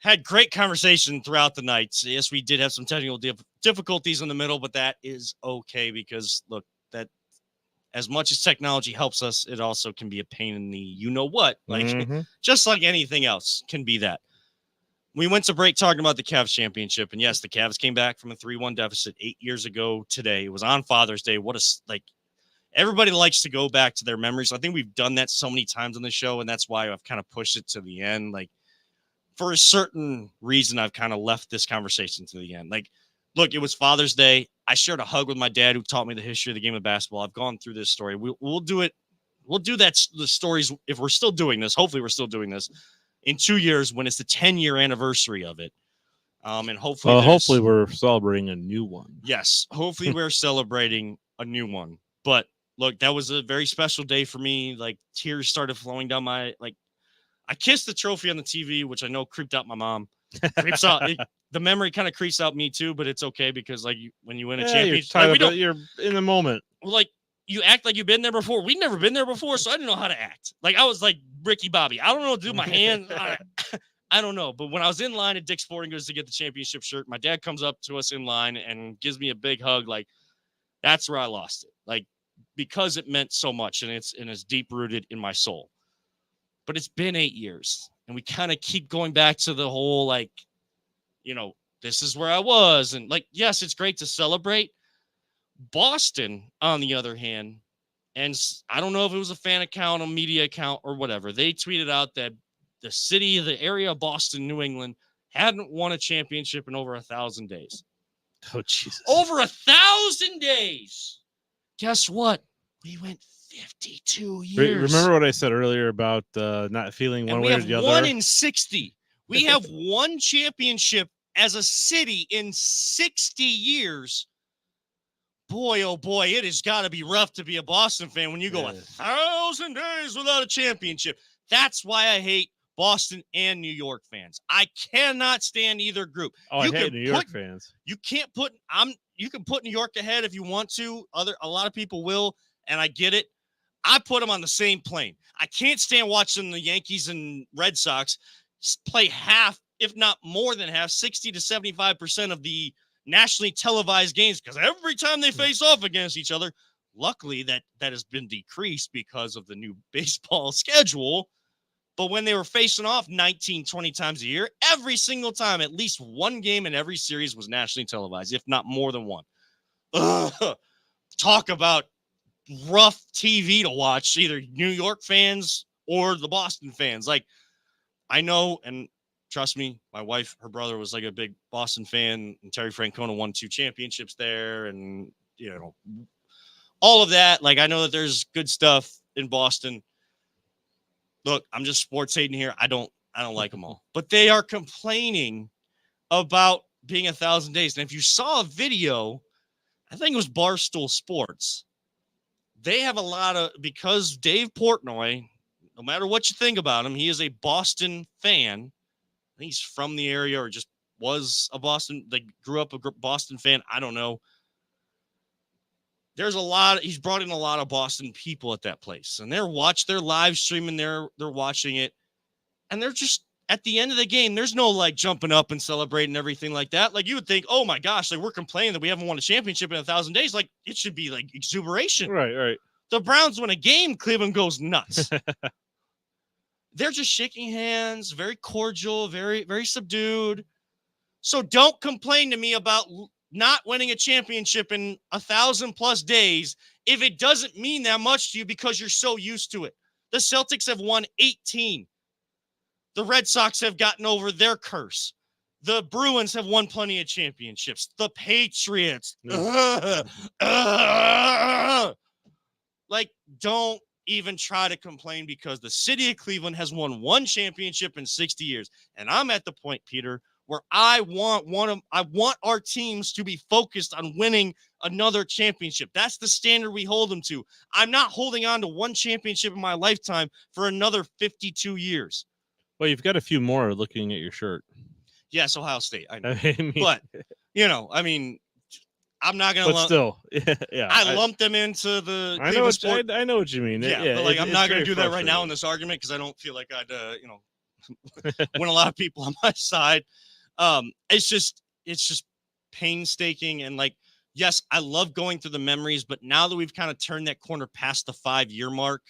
had great conversation throughout the night. Yes, we did have some technical difficulties in the middle, but that is okay because, look, that as much as technology helps us, it also can be a pain in the you-know-what. Like, just like anything else can be that. We went to break talking about the Cavs championship, and yes, the Cavs came back from a 3-1 deficit 8 years ago today. It was on Father's Day. Everybody likes to go back to their memories. I think we've done that so many times on the show, and that's why I've kind of pushed it to the end. Like, for a certain reason, I've kind of left this conversation to the end. Like, look, it was Father's Day. I shared a hug with my dad who taught me the history of the game of basketball. I've gone through this story. We'll do it. We'll do that. The stories, if we're still doing this, hopefully we're still doing this in 2 years when it's the 10-year anniversary of it. And hopefully we're celebrating a new one. Yes. Hopefully we're celebrating a new one. But look, that was a very special day for me. Like, tears started flowing down I kissed the trophy on the TV, which I know creeped out my mom. Creeps out. The memory kind of creeps out me too, but it's okay because, like, when you win a championship, you're in the moment. Like, you act like you've been there before. We'd never been there before, so I didn't know how to act. Like, I was like Ricky Bobby. I don't know what to do with my hand. I don't know. But when I was in line at Dick's Sporting Goods to get the championship shirt, my dad comes up to us in line and gives me a big hug. Like, that's where I lost it. Like, because it meant so much, and it's deep rooted in my soul. But it's been 8 years, and we kind of keep going back to the whole, like, this is where I was. And, like, yes, it's great to celebrate. Boston, on the other hand, and I don't know if it was a fan account, a media account, or whatever, they tweeted out that the city, the area of Boston, New England, hadn't won a championship in over 1,000 days. Oh, Jesus. Over 1,000 days. Guess what? We went 52 years. Remember what I said earlier about not feeling one and we way or have the other? 1 in 60. We have one championship as a city in 60 years. Boy, oh boy, it has got to be rough to be a Boston fan when you go 1,000 days without a championship. That's why I hate Boston and New York fans. I cannot stand either group. Oh, I hate New York fans. You can't put you can put New York ahead if you want to. A lot of people will, and I get it. I put them on the same plane. I can't stand watching the Yankees and Red Sox play half, if not more than half, 60 to 75% of the nationally televised games, because every time they face off against each other, luckily that has been decreased because of the new baseball schedule. But when they were facing off 19, 20 times a year, every single time, at least one game in every series was nationally televised, if not more than one. Talk about rough TV to watch, either New York fans or the Boston fans. Like, I know, and trust me, my wife, her brother was like a big Boston fan, and Terry Francona won 2 championships there, and all of that. Like, I know that there's good stuff in Boston. Look, I'm just sports hating here. I don't like them all, but they are complaining about being 1,000 days. And if you saw a video, I think it was Barstool Sports. They have a lot of, because Dave Portnoy, no matter what you think about him, he is a Boston fan. I think he's from the area or just was a Boston, like grew up a Boston fan. I don't know. There's he's brought in a lot of Boston people at that place, and they're live streaming, they're watching it, and they're just, at the end of the game, there's no like jumping up and celebrating everything like that. Like, you would think, oh my gosh, like we're complaining that we haven't won a championship in 1,000 days. Like, it should be like exuberation. Right. The Browns win a game, Cleveland goes nuts. They're just shaking hands, very cordial, very, very subdued. So don't complain to me about not winning a championship in 1,000+ days if it doesn't mean that much to you because you're so used to it. The Celtics have won 18. The Red Sox have gotten over their curse. The Bruins have won plenty of championships. The Patriots. Like, don't even try to complain, because the city of Cleveland has won 1 championship in 60 years. And I'm at the point, Peter, where I want our teams to be focused on winning another championship. That's the standard we hold them to. I'm not holding on to 1 championship in my lifetime for another 52 years. Well, you've got a few more looking at your shirt. Yes, Ohio State. I know. I mean, But, I'm not going to but still, yeah. I lumped them into the I know what you mean. Yeah, but like, I'm not going to do that right now in this argument, because I don't feel like I'd, win a lot of people on my side. It's just painstaking. And like, yes, I love going through the memories, but now that we've kind of turned that corner past the 5-year mark,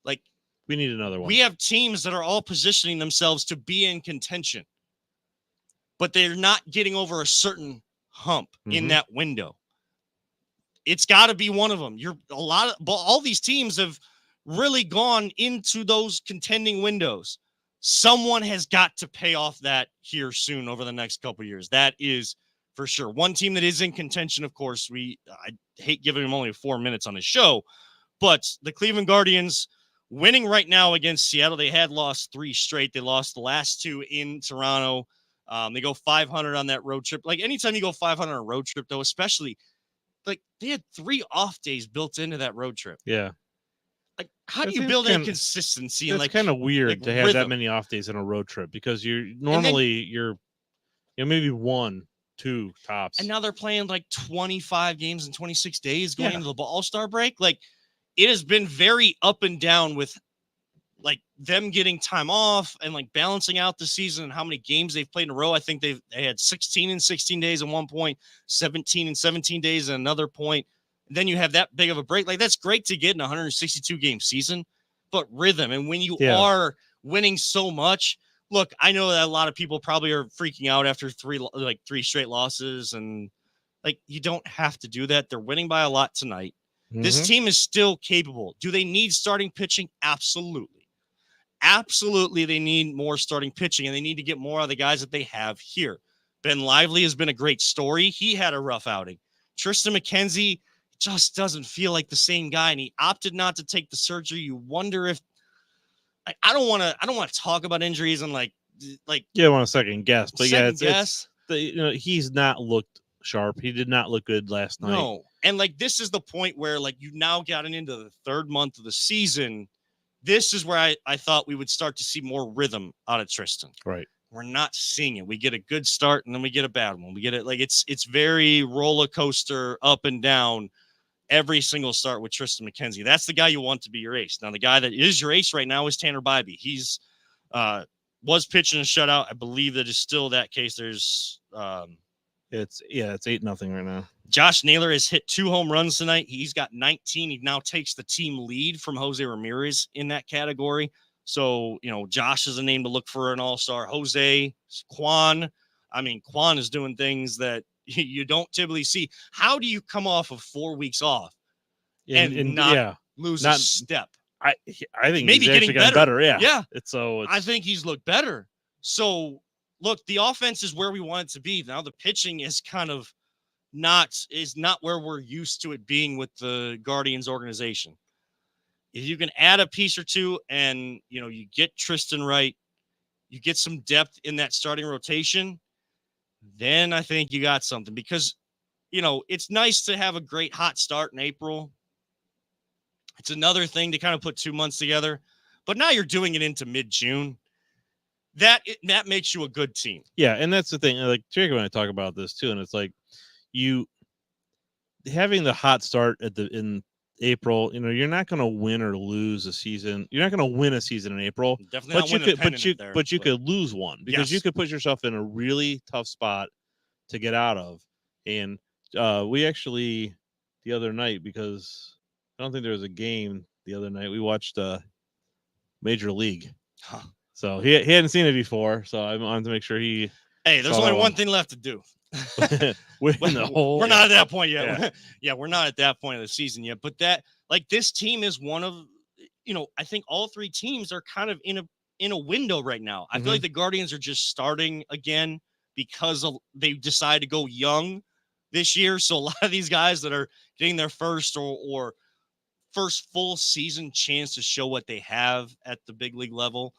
like, we need another one. We have teams that are all positioning themselves to be in contention, but they're not getting over a certain hump in that window. It's got to be one of them. All these teams have really gone into those contending windows. Someone has got to pay off that here soon over the next couple of years. That is for sure. One team that is in contention, of course, I hate giving him only 4 minutes on his show, but the Cleveland Guardians winning right now against Seattle. They had lost 3 straight. They lost the last 2 in Toronto. They go 500 on that road trip. Like, anytime you go 500 on a road trip, though, especially, like, they had 3 off days built into that road trip. Yeah. Like, how do you build that consistency? It's like, kind of weird like to have rhythm. that many off days on a road trip, because you're normally maybe 1, 2 tops. And now they're playing like 25 games in 26 days going into the All-Star break. Like, it has been very up and down with like them getting time off and like balancing out the season and how many games they've played in a row. I think they had 16 in 16 days at one point, 17 in 17 days at another point. And then you have that big of a break. Like, that's great to get in a 162 game season, but rhythm. And when you are winning so much, look, I know that a lot of people probably are freaking out after three straight losses, and like, you don't have to do that. They're winning by a lot tonight. This team is still capable. Do they need starting pitching? Absolutely. Absolutely, they need more starting pitching, and they need to get more of the guys that they have here. Ben Lively has been a great story. He had a rough outing. Tristan McKenzie just doesn't feel like the same guy, and he opted not to take the surgery. You wonder if I don't want to talk about injuries and like I want a second guess, but it's he's not looked sharp. He did not look good last night. No, and like, this is the point where like you now gotten into the third month of the season. This is where I thought we would start to see more rhythm out of Tristan. Right. We're not seeing it. We get a good start and then we get a bad one. We get it. Like, it's very roller coaster up and down every single start with Tristan McKenzie. That's the guy you want to be your ace. Now, the guy that is your ace right now is Tanner Bybee. He's was pitching a shutout. I believe that is still that case. There's it's 8-0 right now. Josh Naylor has hit 2 home runs tonight. He's got 19. He now takes the team lead from Jose Ramirez in that category. So, Josh is a name to look for an all-star. Jose, Quan. I mean, Quan is doing things that you don't typically see. How do you come off of 4 weeks off and not lose a step? I think maybe he's getting actually better. Yeah. Yeah. I think he's looked better. So, look, the offense is where we want it to be. Now the pitching is kind of not where we're used to it being with the Guardians organization. If you can add a piece or two and, you get Tristan right, you get some depth in that starting rotation, then I think you got something, because, it's nice to have a great hot start in April. It's another thing to kind of put 2 months together, but now you're doing it into mid-June. That makes you a good team. Yeah, and that's the thing. Like, Jacob and I talk about this too, and it's like you having the hot start in April. You're not going to win or lose a season. You're not going to win a season in April. Definitely, but you could lose one, because you could put yourself in a really tough spot to get out of. And we actually the other night, because I don't think there was a game the other night, we watched Major League. Huh. So he hadn't seen it before, so I wanted to make sure he. Hey, there's only one thing left to do. We're not at that point yet. Yeah. We're not at that point of the season yet. But this team is one of, I think all 3 teams are kind of in a window right now. I feel like the Guardians are just starting again because they decided to go young this year. So a lot of these guys that are getting their first or first full season chance to show what they have at the big league level,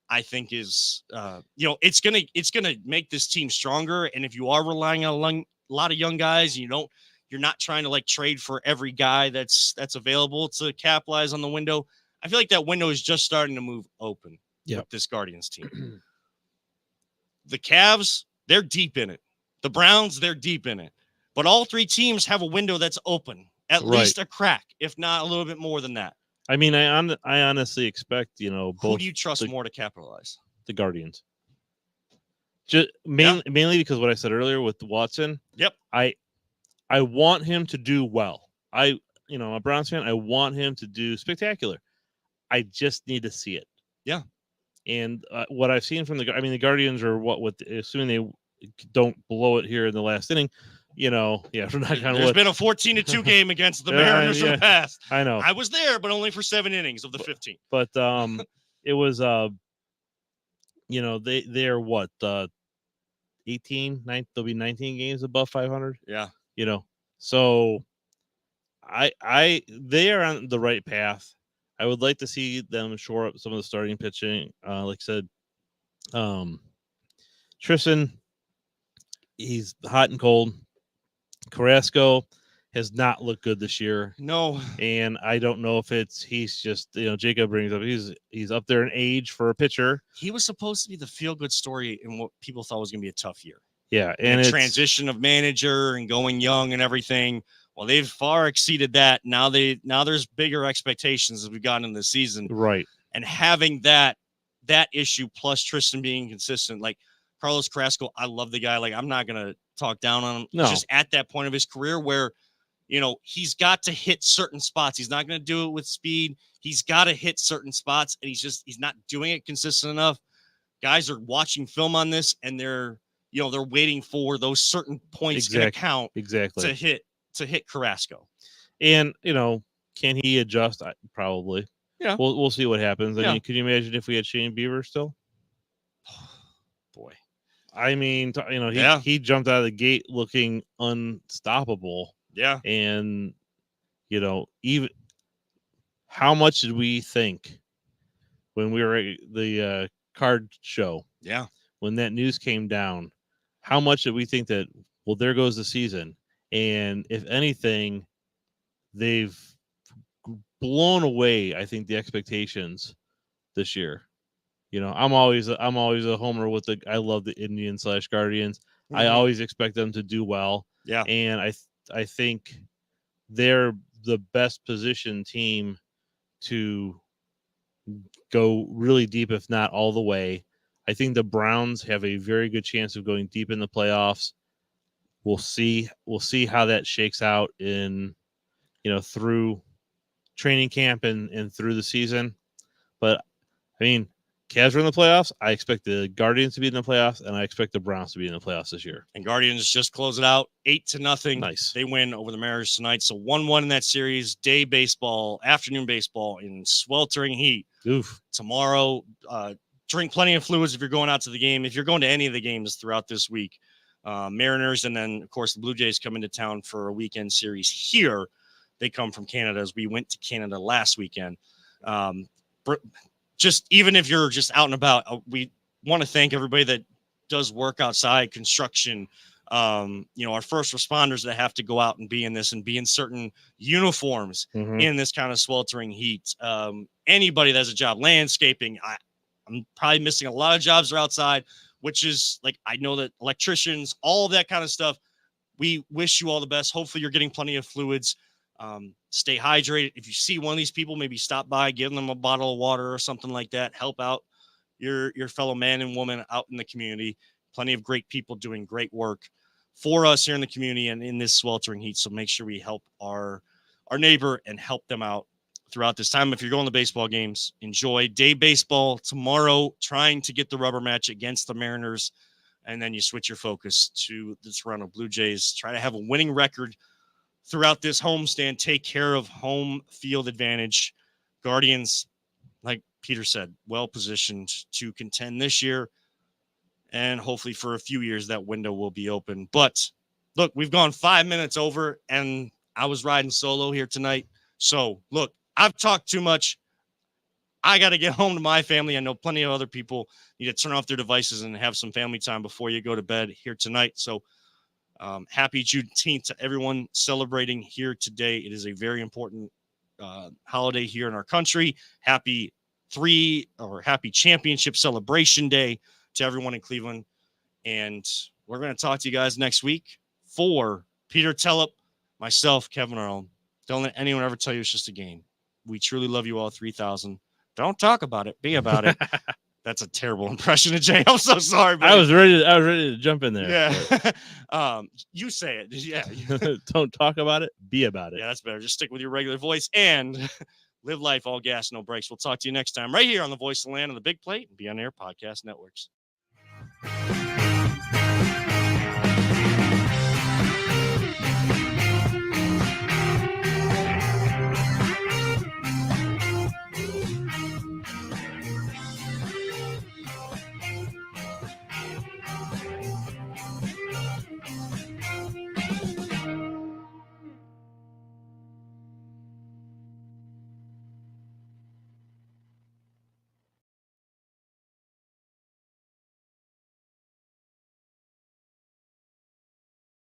I think is, it's gonna make this team stronger. And if you are relying on a lot of young guys, you're not trying to like trade for every guy that's available to capitalize on the window. I feel like that window is just starting to move open with this Guardians team. The Cavs, they're deep in it. The Browns, they're deep in it. But all 3 teams have a window that's open, at least a crack, if not a little bit more than that. I mean, I honestly expect, both. Who do you trust more to capitalize? The Guardians. Just mainly because what I said earlier with Watson. Yep. I want him to do well. I'm a Browns fan. I want him to do spectacular. I just need to see it. Yeah. And what I've seen from the Guardians are assuming they don't blow it here in the last inning. We're not There's been a 14-2 game against the Mariners in the past. I know. I was there, but only for 7 innings of the 15. But it was they're what 18, there'll be 19 games above 500. Yeah. So they are on the right path. I would like to see them shore up some of the starting pitching. Like I said, Tristan, he's hot and cold. Carrasco has not looked good this year. No. And I don't know if he's just, Jacob brings up, he's up there in age for a pitcher. He was supposed to be the feel-good story in what people thought was going to be a tough year. Yeah. And the transition of manager and going young and everything. Well, they've far exceeded that. Now there's bigger expectations as we've gotten in the season. Right. And having that issue plus Tristan being consistent, like Carlos Carrasco, I love the guy. Like, I'm not going to talk down on him. No. He's just at that point of his career where, he's got to hit certain spots. He's not going to do it with speed. He's got to hit certain spots, and he's not doing it consistent enough. Guys are watching film on this, and they're waiting for those certain points in account exactly to hit Carrasco. And can he adjust? Probably. Yeah. We'll see what happens. I Yeah. mean, can you imagine if we had Shane Bieber still? Boy. I mean, he jumped out of the gate looking unstoppable. Yeah. And even how much did we think when we were at the card show? Yeah. When that news came down, how much did we think that, well, there goes the season? And if anything, they've blown away, I think, the expectations this year. I'm always a homer with I love the Indians/Guardians. Mm-hmm. I always expect them to do well. Yeah. And I think they're the best positioned team to go really deep, if not all the way. I think the Browns have a very good chance of going deep in the playoffs. We'll see how that shakes out in, through training camp and through the season. But I mean, Cavs are in the playoffs. I expect the Guardians to be in the playoffs, and I expect the Browns to be in the playoffs this year. And Guardians just close it out 8-0. Nice. They win over the Mariners tonight. So 1-1 in that series. Day baseball, afternoon baseball in sweltering heat. Oof. Tomorrow, drink plenty of fluids if you're going out to the game. If you're going to any of the games throughout this week, Mariners, and then of course the Blue Jays come into town for a weekend series here. They come from Canada, as we went to Canada last weekend. Just even if you're just out and about, we want to thank everybody that does work outside, construction, our first responders that have to go out and be in this and be in certain uniforms in this kind of sweltering heat. Anybody that has a job, landscaping, I'm probably missing a lot of jobs that are outside, which is like, I know that electricians, all of that kind of stuff. We wish you all the best. Hopefully you're getting plenty of fluids. Stay hydrated. If you see one of these people, maybe stop by, give them a bottle of water or something like that. Help out your fellow man and woman out in the community. Plenty of great people doing great work for us here in the community and in this sweltering heat. So make sure we help our neighbor and help them out throughout this time. If you're going to baseball games, enjoy day baseball tomorrow, trying to get the rubber match against the Mariners. And then you switch your focus to the Toronto Blue Jays. Try to have a winning record throughout this homestand. Take care of home field advantage. Guardians, like Peter said, well positioned to contend this year. And hopefully for a few years that window will be open. But look, we've gone 5 minutes over, and I was riding solo here tonight. So look, I've talked too much. I got to get home to my family. I know plenty of other people need to turn off their devices and have some family time before you go to bed here tonight. So happy Juneteenth to everyone celebrating here today. It is a very important holiday here in our country. Happy championship celebration day to everyone in Cleveland. And we're going to talk to you guys next week. For Peter Tellep, myself, Kevin Arnold, don't let anyone ever tell you it's just a game. We truly love you all 3,000. Don't talk about it. Be about it. That's a terrible impression of Jay. I'm so sorry. Buddy. I was ready to jump in there. Yeah. You say it. Yeah. Don't talk about it. Be about it. Yeah, that's better. Just stick with your regular voice and live life all gas, no brakes. We'll talk to you next time right here on the Voice of the Land on the Big Plate and Be On Air Podcast Networks.